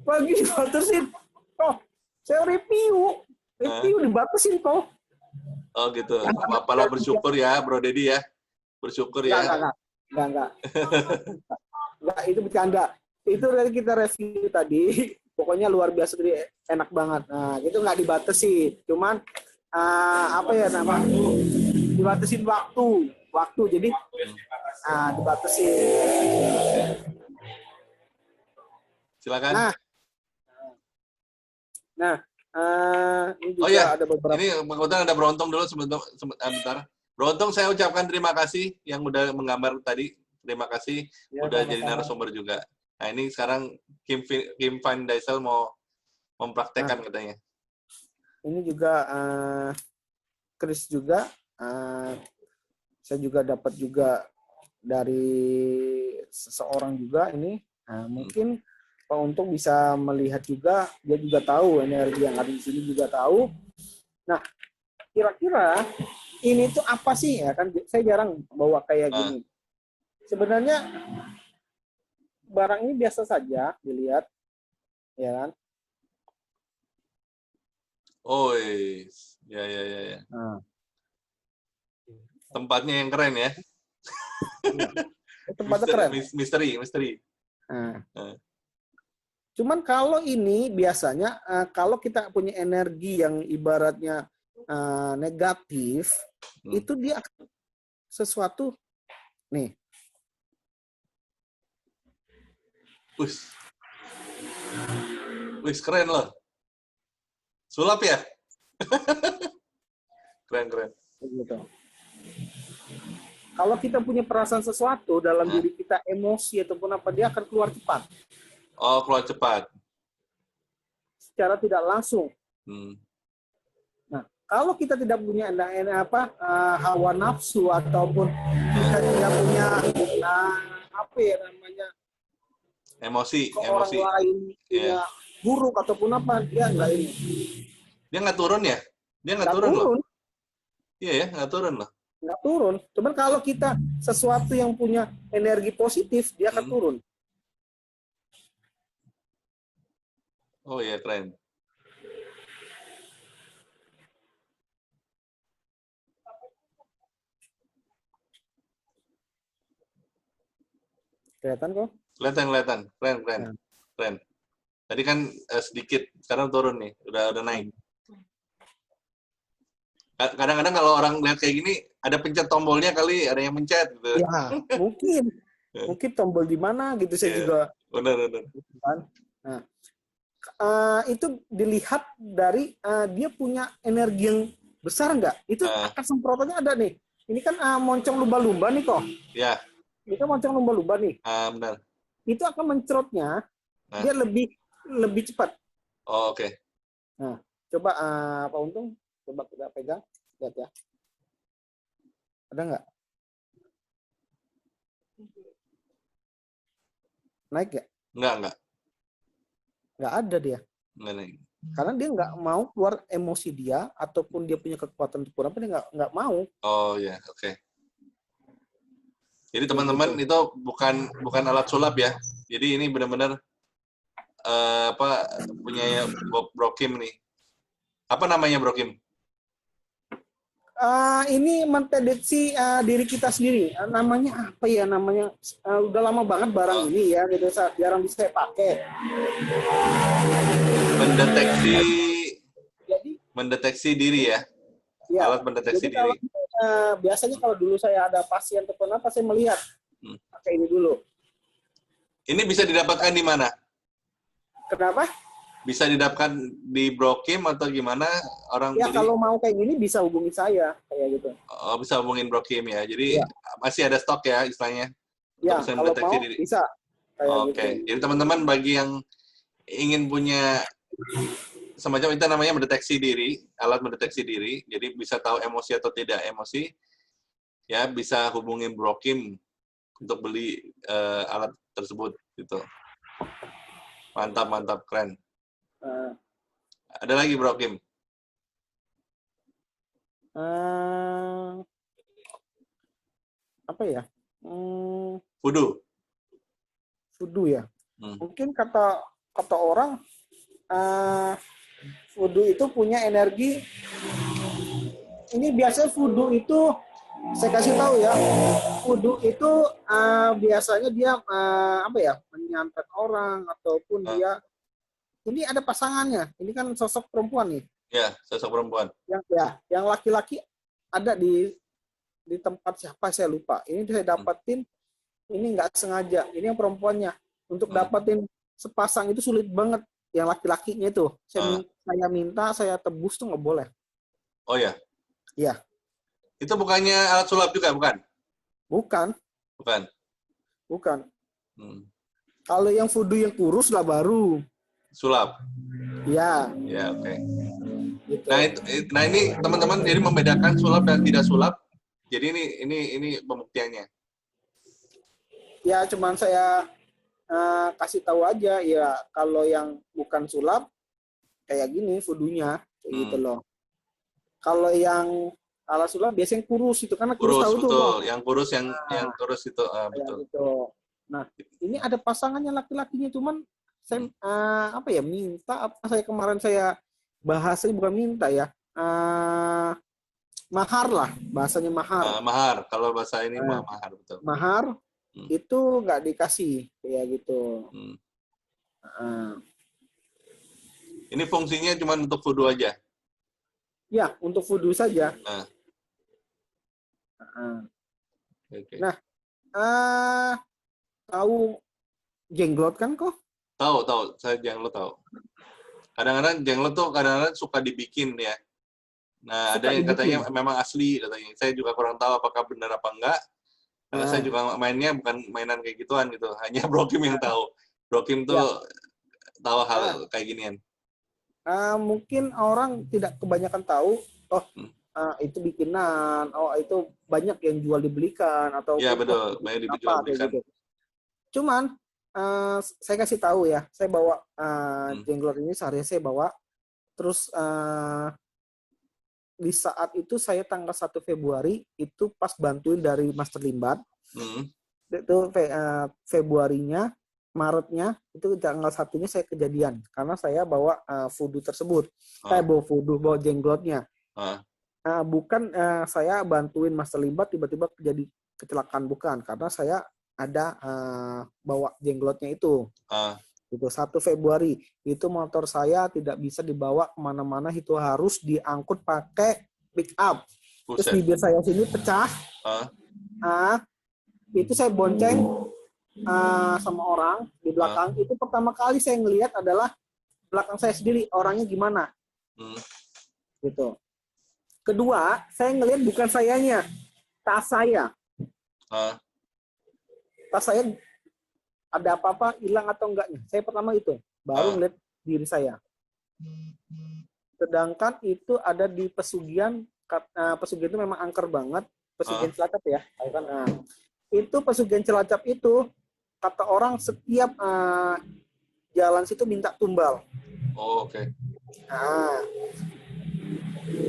Wagyu dibatasin. Oh, saya review dibatasin kok. Oh gitu. Apalah bersyukur ya, Bro Dedi ya. Bersyukur ya. Enggak. Enggak, itu bercanda. Itu dari kita review tadi. Pokoknya luar biasa tadi, enak banget. Nah, itu nggak dibatasi. Cuman dibatasin waktu. Jadi dibatasin. Silakan. Nah, ini juga ada beberapa. Ini kebetulan ada Beruntung dulu sebentar. Beruntung saya ucapkan terima kasih yang udah menggambar tadi. Terima kasih udah jadi narasumber juga. Nah ini sekarang Kim Van Diesel mau mempraktekkan katanya. Ini juga Chris juga. Saya juga dapat juga dari seseorang juga ini. Mungkin Pak Untung bisa melihat juga, dia juga tahu energi yang ada di sini juga tahu. Nah, kira-kira ini tuh apa sih ya kan? Saya jarang bawa kayak gini. Sebenarnya barang ini biasa saja dilihat, ya kan? Oh, ya. Tempatnya yang keren ya. Tempatnya keren. Misteri. Cuman kalau ini biasanya kalau kita punya energi yang ibaratnya negatif, itu dia sesuatu nih. Wis keren loh. Sulap ya? Keren. Gitu. Kalau kita punya perasaan sesuatu dalam diri kita, emosi ataupun apa, dia akan keluar cepat. Oh, keluar cepat. Secara tidak langsung. Nah, kalau kita tidak punya hawa nafsu ataupun kita tidak punya emosi. Orang lain punya buruk ataupun apa, dia enggak ini. Dia nggak turun ya? Dia nggak turun loh. Iya ya, nggak turun loh. Nggak turun. Cuman kalau kita sesuatu yang punya energi positif, dia akan turun. Oh iya, keren. Kelihatan kok? Kelihatan. Keren. Tadi kan sedikit, sekarang turun nih, udah naik. Kadang-kadang kalau orang lihat kayak gini, ada pencet tombolnya kali, ada yang mencet gitu. Ya, mungkin tombol di mana gitu saya juga. Benar. Nah, itu dilihat dari dia punya energi yang besar nggak? Itu akan semprotannya ada nih. Ini kan moncong lumba-lumba nih kok. Ya. Ini kan moncong lumba-lumba nih. Benar. Itu akan mencrotnya dia lebih cepat. Oh, oke. Nah, coba Pak Untung, coba kita pegang, lihat ya. Ada nggak? Naik ya? Enggak. Nggak ada dia. Enggak naik. Karena dia nggak mau keluar emosi dia, ataupun dia punya kekuatan untuk apa, dia nggak mau. Oh ya, oke. Jadi teman-teman itu bukan alat sulap ya. Jadi ini benar-benar punya Brokim nih. Apa namanya Brokim? Ini mendeteksi diri kita sendiri. Namanya apa ya? Namanya udah lama banget barang ini ya, gitu. Jarang bisa saya pakai. Mendeteksi diri ya. Ya. Alat mendeteksi diri. Biasanya kalau dulu saya ada pasien ataupun apa, saya melihat pakai ini dulu. Ini bisa didapatkan di mana? Kenapa? Bisa didapatkan di Brokim atau gimana orang ya beli? Kalau mau kayak gini bisa hubungi saya kayak gitu. Oh, bisa hubungin Brokim ya. Jadi masih ada stok ya istilahnya. Ya, untuk kalau mau diri. bisa. Oke. Gitu. Jadi teman-teman bagi yang ingin punya semacam itu namanya mendeteksi diri, alat mendeteksi diri. Jadi bisa tahu emosi atau tidak emosi. Ya, bisa hubungin Brokim untuk beli alat tersebut gitu. Mantap, keren. Ada lagi Brokim? Apa ya? Fudu ya. Mungkin kata orang fudu itu punya energi. Ini biasanya fudu itu saya kasih tahu ya. Fudu itu biasanya dia menyantet orang ataupun dia ini ada pasangannya. Ini kan sosok perempuan nih. Ya, sosok perempuan. Yang laki-laki ada di tempat siapa saya lupa. Ini saya dapetin, ini nggak sengaja. Ini yang perempuannya. Untuk dapetin sepasang itu sulit banget. Yang laki-lakinya itu. Saya minta, saya tebus tuh nggak boleh. Oh ya? Iya. Itu bukannya alat sulap juga, bukan? Bukan. Kalau yang fudu yang kurus lah baru. Sulap? Iya. Ya, oke. Gitu. Nah ini teman-teman jadi membedakan sulap dan tidak sulap. Jadi ini pembuktiannya. Ya cuman saya kasih tahu aja ya kalau yang bukan sulap kayak gini fudunya kayak gitu loh. Kalau yang alat sulap biasanya kurus itu karena kurus tahu betul. tuh. Yang kurus yang kurus itu betul. Gitu. Nah ini ada pasangannya laki-lakinya cuman saya saya kemarin saya bahasanya bukan minta ya. Mahar lah, bahasanya mahar. Mahar, kalau bahasa ini mahar, betul. Mahar itu nggak dikasih, kayak gitu. Ini fungsinya cuma untuk fudu aja? Ya, untuk fudu saja. Okay. Nah, tahu jenglot kan kok? Tahu, saya jenglot tahu. Kadang-kadang jenglot tuh kadang-kadang suka dibikin ya. Nah, ada yang katanya memang asli katanya. Saya juga kurang tahu apakah benar apa enggak. Karena saya juga mainnya bukan mainan kayak gituan gitu. Hanya Brokim yang tahu. Brokim tuh tahu hal kayak ginian. Mungkin orang tidak kebanyakan tahu. Itu bikinan. Itu banyak yang jual dibelikan atau. Iya betul, banyak dijual belikan. Gitu. Cuman saya kasih tahu ya. Saya bawa jenglot ini sehari saya bawa. Terus di saat itu saya tanggal 1 Februari itu pas bantuin dari Master Limbat. Itu Februarinya, Maretnya itu tanggal 1-nya saya kejadian karena saya bawa fudu tersebut. Saya bawa jenglotnya. Bukan saya bantuin Master Limbat tiba-tiba terjadi kecelakaan, bukan, karena saya ada bawa jenglotnya itu. Itu 1 Februari itu motor saya tidak bisa dibawa kemana-mana, itu harus diangkut pakai pick up. Terus bibir saya sini pecah. Itu saya bonceng sama orang di belakang. Itu pertama kali saya ngelihat adalah belakang saya sendiri orangnya gimana. Gitu. Kedua, saya ngelihat bukan sayanya, tas saya. Tas saya ada apa-apa hilang atau enggaknya. Saya pertama itu baru ngeliat diri saya. Sedangkan itu ada di Pesugihan. Pesugihan itu memang angker banget. Pesugihan Cilacap ya. Itu Pesugihan Cilacap itu kata orang setiap jalan situ minta tumbal. Oke.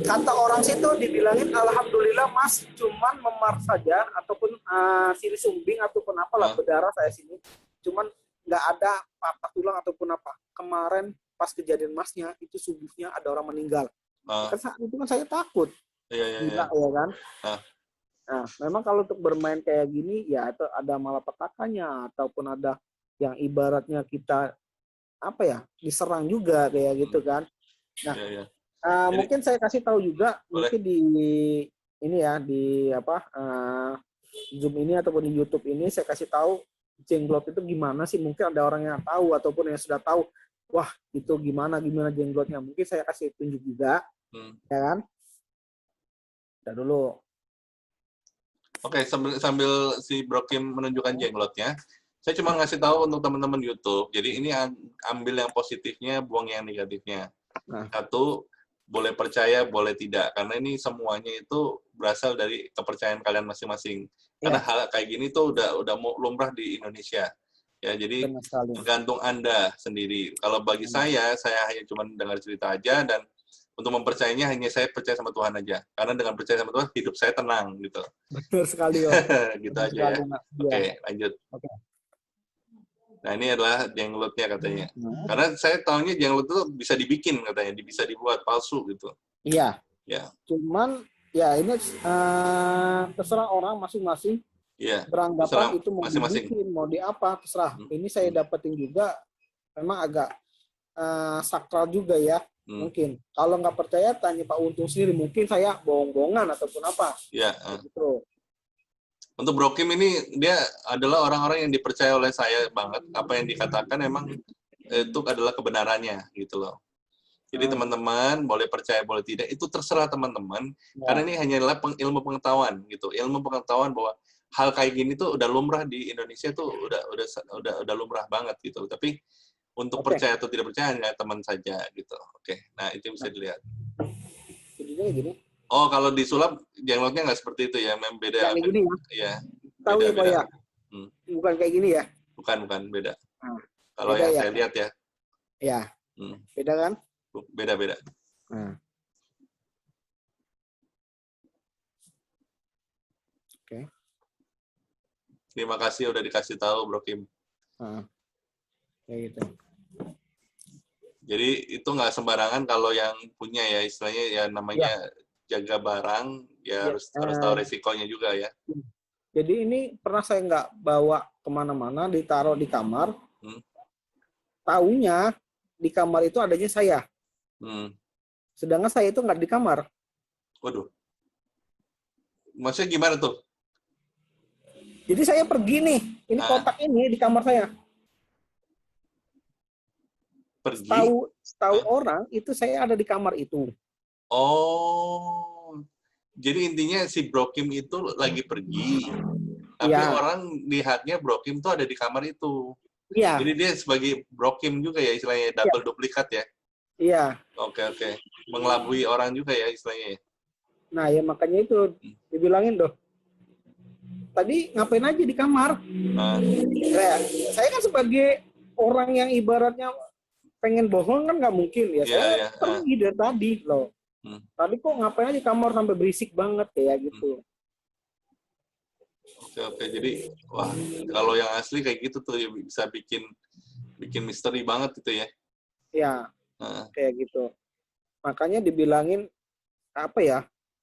Kata orang situ dibilangin alhamdulillah mas cuman memar saja ataupun siri sumbing ataupun apalah berdarah saya sini. Cuman nggak ada patah tulang ataupun apa. Kemarin pas kejadian masnya itu subuhnya ada orang meninggal. Itu kan saya takut. Gila ya kan. Nah, memang kalau untuk bermain kayak gini ya itu ada malapetakannya ataupun ada yang ibaratnya kita apa ya diserang juga kayak gitu kan. Nah, mungkin saya kasih tahu juga mungkin di ini ya di apa Zoom ini ataupun di YouTube ini saya kasih tahu jenglot itu gimana sih, mungkin ada orang yang tahu ataupun yang sudah tahu, wah itu gimana jenglotnya, mungkin saya kasih tunjuk juga, ya kan? Udah dulu. Oke, sambil si Bro Kim menunjukkan jenglotnya, saya cuma ngasih tahu untuk teman-teman YouTube. Jadi ini ambil yang positifnya, buang yang negatifnya. Satu, boleh percaya, boleh tidak, karena ini semuanya itu berasal dari kepercayaan kalian masing-masing. Karena hal kayak gini tuh udah lumrah di Indonesia. Ya, jadi tergantung Anda sendiri. Kalau bagi saya hanya cuma dengar cerita aja, dan untuk mempercayainya hanya saya percaya sama Tuhan aja. Karena dengan percaya sama Tuhan, hidup saya tenang gitu. Betul sekali, Om. Gitu aja ya. Oke, lanjut. Nah, ini adalah jenglotnya katanya. Karena saya tahunya jenglot itu bisa dibikin katanya, bisa dibuat palsu gitu. Iya. Ya. Cuman ya ini terserah orang masing-masing. Iya. Beranggapan itu mau dibikin, mau di apa, terserah. Ini saya dapetin juga memang agak sakral juga ya. Mungkin. Kalau nggak percaya tanya Pak Untung sendiri, mungkin saya bohong-bohongan ataupun apa. Iya. Gitu. Untuk Bro Kim ini, dia adalah orang-orang yang dipercaya oleh saya banget. Apa yang dikatakan emang itu adalah kebenarannya, gitu loh. Jadi teman-teman, boleh percaya, boleh tidak, itu terserah teman-teman. Karena ini hanyalah ilmu pengetahuan, gitu. Ilmu pengetahuan bahwa hal kayak gini tuh udah lumrah di Indonesia tuh udah lumrah banget, gitu. Tapi untuk percaya atau tidak percaya, hanya teman saja, gitu. Oke, nah itu bisa dilihat. Jadinya gini. Oh, kalau disulap jenglotnya nggak seperti itu ya, memang beda. Yang gini ya? Iya. Tahu ya Pak ya? Bukan kayak gini ya? Bukan, beda. Kalau yang saya lihat ya. Ya. Beda kan? Beda. Oke. Terima kasih udah dikasih tahu, Bro Kim. Kayak gitu. Jadi itu nggak sembarangan kalau yang punya ya, istilahnya ya namanya jaga barang, ya harus tahu resikonya juga ya. Jadi ini pernah saya nggak bawa kemana-mana, ditaruh di kamar. Taunya di kamar itu adanya saya. Sedangkan saya itu nggak di kamar. Waduh. Maksudnya gimana tuh? Jadi saya pergi nih, ini kotak ini di kamar saya. Pergi? Tahu orang itu saya ada di kamar itu. Oh, jadi intinya si Bro Kim itu lagi pergi, tapi orang lihatnya Bro Kim tuh ada di kamar itu. Iya. Jadi dia sebagai Bro Kim juga ya, istilahnya double duplikat ya. Iya. Oke. Mengelabui orang juga ya istilahnya. Nah ya makanya itu dibilangin doh. Tadi ngapain aja di kamar? Saya kan sebagai orang yang ibaratnya pengen bohong kan nggak mungkin ya. Saya pergi dari tadi loh. Tadi kok ngapain aja di kamar sampai berisik banget kayak gitu. Oke. Jadi wah kalau yang asli kayak gitu tuh ya bisa bikin misteri banget itu ya. Ya. Kayak gitu. Makanya dibilangin apa ya?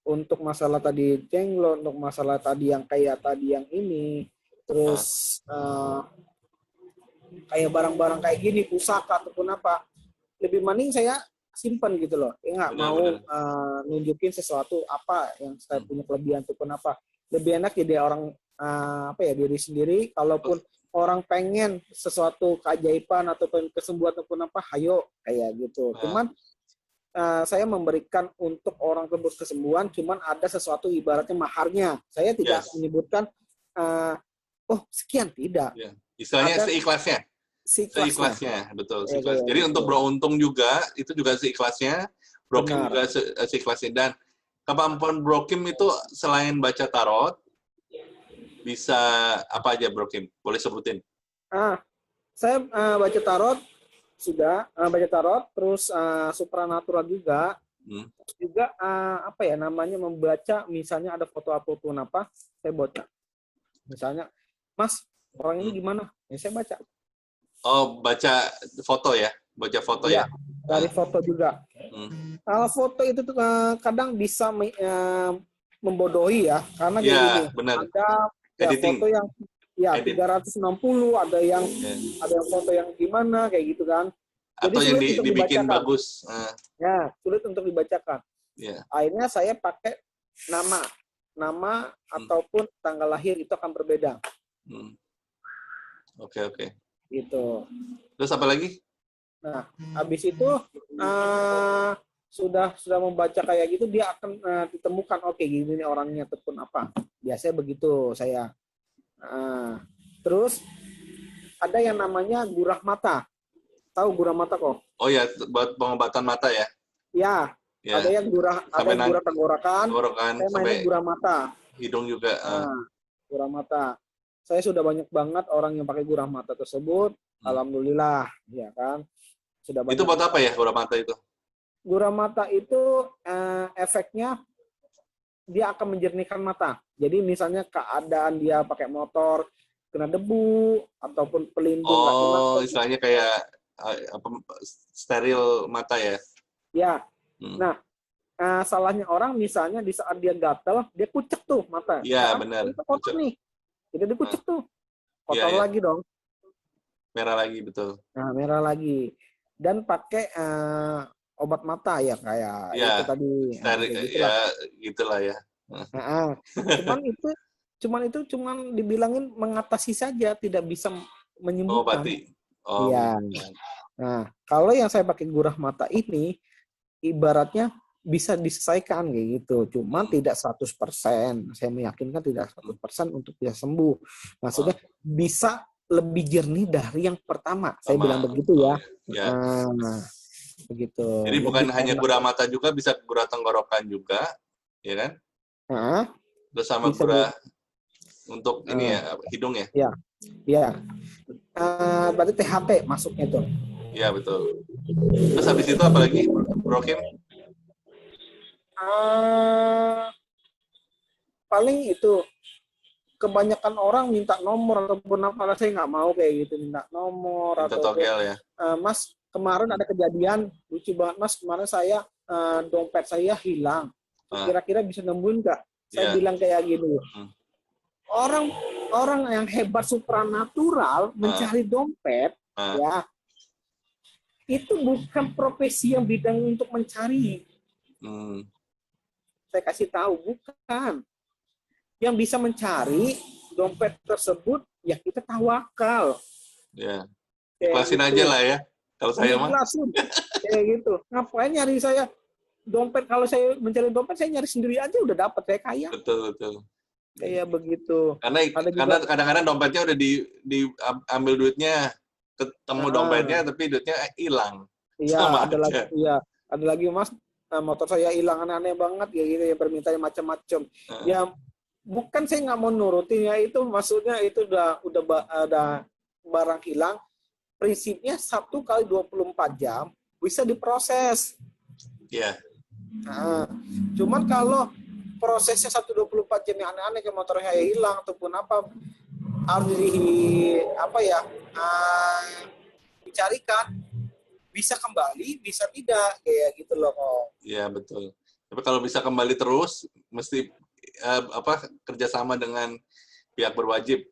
Untuk masalah tadi jenglot, untuk masalah tadi yang kayak tadi yang ini, terus kayak barang-barang kayak gini, pusaka ataupun apa, lebih mending saya simpan gitu loh. Ya nggak mau nunjukin sesuatu apa yang saya punya kelebihan ataupun apa. Lebih enak jadi orang diri sendiri. Kalaupun orang pengen sesuatu keajaiban ataupun kesembuhan ataupun apa, hayo kayak gitu. Cuman saya memberikan untuk orang tersebut kesembuhan, cuman ada sesuatu ibaratnya maharnya. Saya tidak menyebutkan sekian, tidak. Istilahnya seikhlasnya. Seikhlasnya, betul. Seikhlasnya. Jadi untuk Bro Untung juga, itu juga seikhlasnya. Bro Kim juga seikhlasnya. Dan kemampuan Bro Kim itu selain baca tarot, bisa apa aja Bro Kim? Boleh sebutin? Saya baca tarot, sudah baca tarot, terus supranatural juga. Terus juga membaca misalnya ada foto apa, saya baca. Misalnya, Mas, orang ini gimana? Ya saya baca. Oh, baca foto ya? Baca foto ya? Dari foto juga. Kalau foto itu tuh kadang bisa membodohi ya, karena Ya, gini, benar. ada ya, Editing. foto yang Edit. 360, ada yang foto yang gimana kayak gitu kan. Jadi Atau yang sulit untuk dibikin dibacakan. bagus. Ya, sulit untuk dibacakan. Ya. Akhirnya saya pakai nama ataupun tanggal lahir itu akan berbeda. Oke. Gitu. Terus apa lagi? Nah, habis itu sudah membaca kayak gitu, dia akan ditemukan oke, gini nih orangnya ataupun apa. Biasanya begitu saya. Terus ada yang namanya gurah mata. Tahu gurah mata kok? Oh ya, buat pengobatan mata ya? Ya. Ada yang gurah tenggorokan. Saya mainnya gurah mata. Hidung juga. Gurah mata. Saya sudah banyak banget orang yang pakai gurah mata tersebut. Alhamdulillah, ya kan. Sudah banyak. Itu buat apa ya gurah mata itu? Gurah mata itu efeknya dia akan menjernihkan mata. Jadi misalnya keadaan dia pakai motor kena debu ataupun pelindung nggak kena. Oh, istilahnya kayak steril mata ya? Ya. Nah, salahnya orang misalnya di saat dia gatel, dia kucek tuh mata. Iya, benar. Itu kotor nih. Jadi dia kucek tuh. Kotor lagi dong. Merah lagi, betul. Nah, merah lagi. Dan pakai obat mata ya kayak itu tadi. Gitulah ya. Cuman itu dibilangin mengatasi saja, tidak bisa menyembuhkan. Iya. Nah, kalau yang saya pakai gurah mata ini ibaratnya bisa diselesaikan kayak gitu. Cuman tidak 100%. Saya meyakinkan tidak 100% untuk bisa sembuh. Maksudnya bisa lebih jernih dari yang pertama. Saya bilang begitu ya. Begitu. Jadi bukan hanya gurah mata juga, bisa gurah tenggorokan juga, ya kan? Terus sama gurah untuk ini ya, hidung ya? Iya. Berarti THT masuknya tuh. Iya, betul. Terus habis itu apa lagi, Bro Kim? Paling itu. Kebanyakan orang minta nomor ataupun apa, saya nggak mau kayak gitu, minta nomor minta atau togel ya. Mas, kemarin ada kejadian lucu banget Mas, kemarin saya dompet saya hilang, kira-kira bisa nemuin nggak? Saya bilang kayak gini, orang yang hebat supranatural mencari dompet ya, itu bukan profesi yang bidang untuk mencari. Saya kasih tahu, bukan. Yang bisa mencari dompet tersebut, ya kita tawakal. Ya. Ikhlasin aja lah ya. Kalau saya mah. Ikhlasin. Kayak gitu. Ngapain nyari saya dompet? Kalau saya mencari dompet, saya nyari sendiri aja udah dapat. Saya kaya. Betul. Kayak begitu. Karena kadang-kadang dompetnya udah diambil duitnya, ketemu dompetnya, tapi duitnya hilang. Iya, ada lagi Mas, motor saya hilang, aneh-aneh banget ya gitu, ya permintaannya macam-macam. Ya bukan saya nggak mau nurutin ya, itu maksudnya itu udah ada barang hilang, prinsipnya 1 kali 24 jam bisa diproses. Iya. Cuman kalau prosesnya 1/24 jam yang aneh-aneh kayak motornya hilang ataupun apa, harus dicarikan, bisa kembali, bisa tidak, kayak gitu loh kok. Iya, betul. Tapi kalau bisa kembali terus, mesti kerjasama dengan pihak berwajib,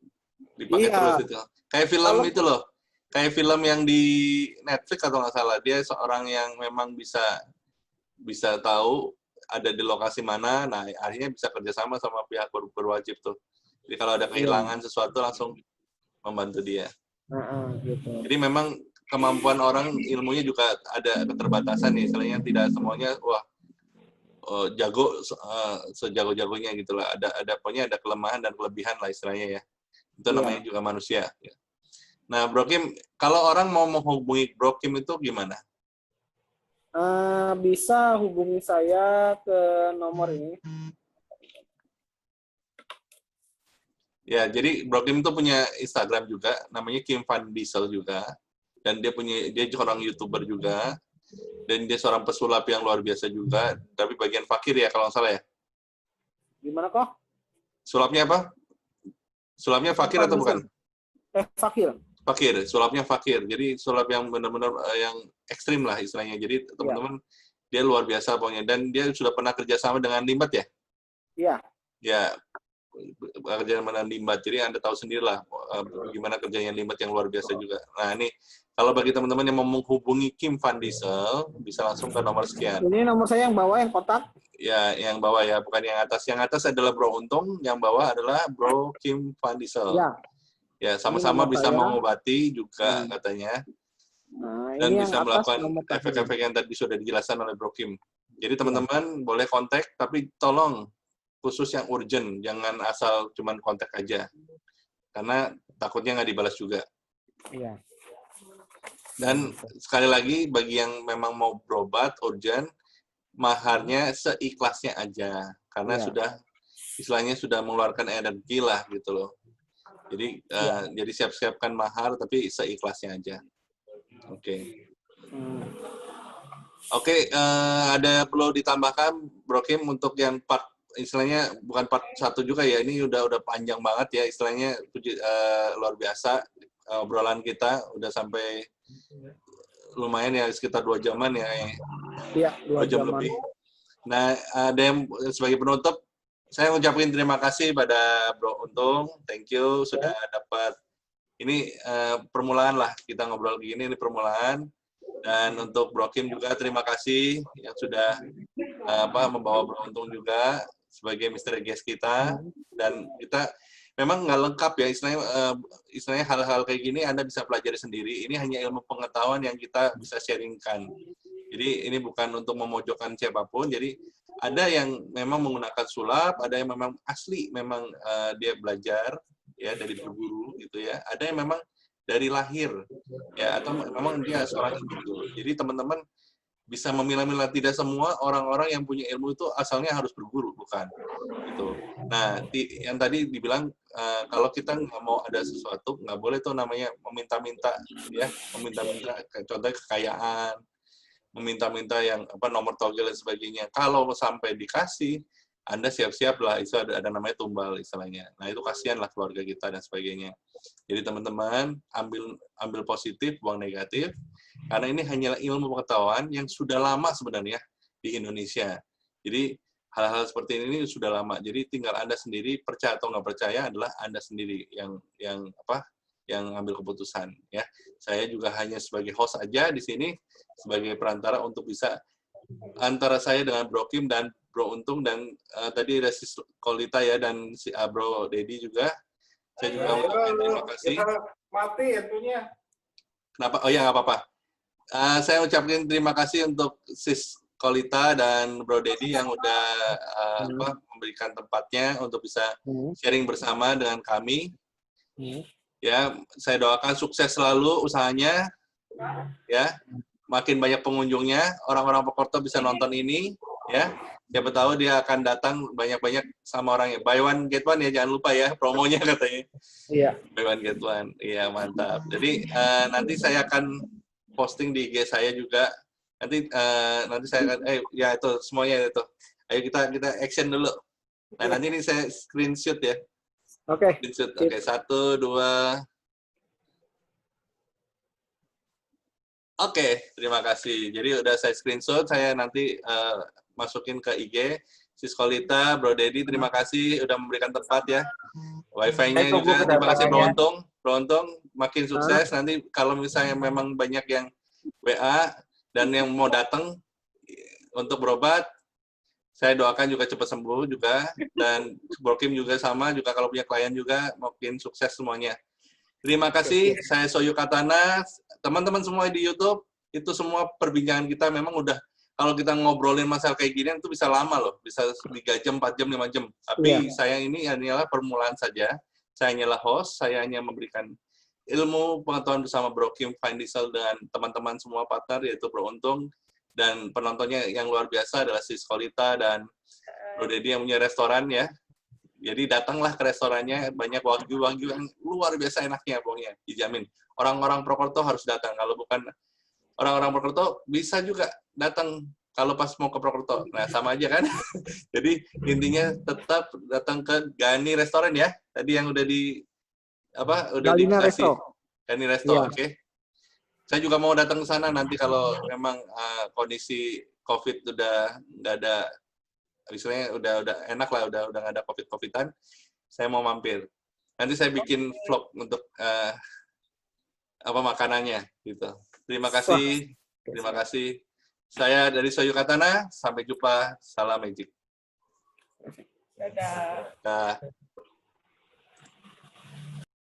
dipakai terus itu. Kayak film itu loh, kayak film yang di Netflix atau nggak salah, dia seorang yang memang bisa tahu ada di lokasi mana, nah akhirnya bisa kerjasama sama pihak berwajib tuh. Jadi kalau ada kehilangan sesuatu langsung membantu dia. Gitu. Jadi memang kemampuan orang, ilmunya juga ada keterbatasan nih, istilahnya tidak semuanya jago sejago-jagonya gitulah. Pokoknya ada kelemahan dan kelebihan lah istilahnya ya. Itu namanya juga manusia. Ya. Nah, Bro Kim, kalau orang mau menghubungi Bro Kim itu gimana? Bisa hubungi saya ke nomor ini. Ya, jadi Bro Kim itu punya Instagram juga, namanya Kim Van Diesel juga. Dan dia seorang YouTuber juga. Dan dia seorang pesulap yang luar biasa juga, tapi bagian fakir ya kalau nggak salah ya. Gimana kok? Sulapnya apa? Sulapnya fakir atau bukan? Fakir. Fakir, sulapnya fakir. Jadi sulap yang benar-benar yang ekstrim lah istilahnya. Jadi teman-teman dia luar biasa pokoknya. Dan dia sudah pernah kerjasama dengan Limbat ya? Iya. Ya, kerjaan dengan Limbat. Jadi Anda tahu sendirilah gimana kerjanya Limbat yang luar biasa juga. Nah ini kalau bagi teman-teman yang mau menghubungi Kim Van Diesel, bisa langsung ke nomor sekian. Ini nomor saya yang bawah, yang kotak. Ya, yang bawah ya, bukan yang atas. Yang atas adalah Bro Untung, yang bawah adalah Bro Kim Van Diesel. Ya. Ya, sama-sama bisa mengobati juga katanya. Nah, Dan ini bisa yang atas melakukan nomor efek-efek yang tadi sudah dijelaskan oleh Bro Kim. Jadi teman-teman boleh kontak, tapi tolong khusus yang urgent, jangan asal cuman kontak aja. Karena takutnya nggak dibalas juga. Iya. Dan sekali lagi, bagi yang memang mau berobat urgent, maharnya seikhlasnya aja. Karena sudah, istilahnya sudah mengeluarkan energi lah gitu loh. Jadi jadi siap-siapkan mahar, tapi seikhlasnya aja. Oke. Oke, ada perlu ditambahkan, Bro Kim, untuk yang part, istilahnya bukan part 1 juga ya, ini udah panjang banget ya, istilahnya luar biasa. Obrolan kita udah sampai lumayan ya, sekitar 2 jaman ya. Iya, 2 jam jaman. lebih. Nah, ada yang sebagai penutup, saya ngucapin terima kasih pada Bro Untung, thank you sudah dapat. Ini permulaan lah, kita ngobrol begini, ini permulaan. Dan untuk Bro Kim juga terima kasih yang sudah membawa Bro Untung juga sebagai misteri guest kita. Dan kita memang nggak lengkap ya, istilahnya hal-hal kayak gini Anda bisa pelajari sendiri. Ini hanya ilmu pengetahuan yang kita bisa sharingkan. Jadi ini bukan untuk memojokkan siapapun. Jadi ada yang memang menggunakan sulap, ada yang memang asli, memang dia belajar ya dari berguru gitu ya. Ada yang memang dari lahir ya, atau memang dia seorang individu. Jadi teman-teman bisa memilah-milah, tidak semua orang-orang yang punya ilmu itu asalnya harus berguru, bukan gitu. Nah, yang tadi dibilang kalau kita nggak mau ada sesuatu, nggak boleh tuh namanya meminta-minta ya, meminta-minta contohnya kekayaan, meminta-minta yang nomor togel dan sebagainya. Kalau sampai dikasih, Anda siap-siap lah, itu ada namanya tumbal istilahnya. Nah, itu kasihan lah keluarga kita dan sebagainya. Jadi teman-teman ambil positif, buang negatif, karena ini hanyalah ilmu pengetahuan yang sudah lama sebenarnya di Indonesia. Jadi hal-hal seperti ini sudah lama. Jadi tinggal Anda sendiri percaya atau nggak percaya adalah Anda sendiri yang ambil keputusan ya. Saya juga hanya sebagai host aja di sini, sebagai perantara untuk bisa antara saya dengan Bro Kim dan Bro Untung, dan tadi ada Sis Kolita ya, dan si Bro Dedi juga. Saya juga ucapkan terima kasih. Mati itunya. Kenapa? Oh ya, nggak apa-apa. Saya ucapkan terima kasih untuk Sis Kolita dan Bro Dedi yang udah memberikan tempatnya untuk bisa sharing bersama dengan kami. Ya, saya doakan sukses selalu usahanya. Ya, makin banyak pengunjungnya, orang-orang Purwokerto bisa nonton ini. Ya, siapa tahu dia akan datang banyak-banyak sama orangnya. Buy one get one ya, jangan lupa ya promonya katanya. Iya. Buy one get one, iya mantap. Jadi nanti saya akan posting di IG saya juga. Nanti saya akan ya itu semuanya itu. Ayo kita action dulu. Nah nanti ini saya screenshot ya. Oke. Screenshot. Oke, 1, 2. Oke, terima kasih. Jadi udah saya screenshot, saya nanti masukin ke IG. Sis Kolita, Bro Dedi, terima kasih udah memberikan tempat ya. Wi-Fi-nya juga, terima kasih Bro Untung. Bro Untung, makin sukses. Nanti kalau misalnya memang banyak yang WA dan yang mau datang untuk berobat, saya doakan juga cepat sembuh juga. Dan Bro Kim juga sama, juga kalau punya klien juga, makin sukses semuanya. Terima kasih, saya Soyu Katana. Teman-teman semua di YouTube, itu semua perbincangan kita memang udah, kalau kita ngobrolin masalah kayak gini, itu bisa lama loh. Bisa 3 jam, 4 jam, 5 jam. Tapi saya ini hanyalah permulaan saja. Saya hanyalah host, saya hanya memberikan ilmu pengetahuan bersama Bro Kim Van Diesel dengan teman-teman semua partner, yaitu Bro Untung. Dan penontonnya yang luar biasa adalah Sis Kolita dan Bro Dedi yang punya restoran ya. Jadi datanglah ke restorannya, banyak wagyu-wagyu yang luar biasa enaknya pokoknya, dijamin. Orang-orang Purwokerto harus datang, kalau bukan orang-orang Purwokerto bisa juga datang kalau pas mau ke Purwokerto. Nah, sama aja kan? Jadi intinya tetap datang ke Gani Restoran ya, tadi yang udah udah Galina diinvestasi. Resto. Galina Resto, Iya. oke. Saya juga mau datang ke sana nanti kalau memang kondisi COVID udah nggak ada, istilahnya udah enak lah, udah nggak ada COVID-COVID-an, saya mau mampir. Nanti saya bikin vlog untuk makanannya gitu. Terima kasih. Terima kasih. Saya dari Soyu Katana, sampai jumpa. Salam Magic. Dadah. Dah.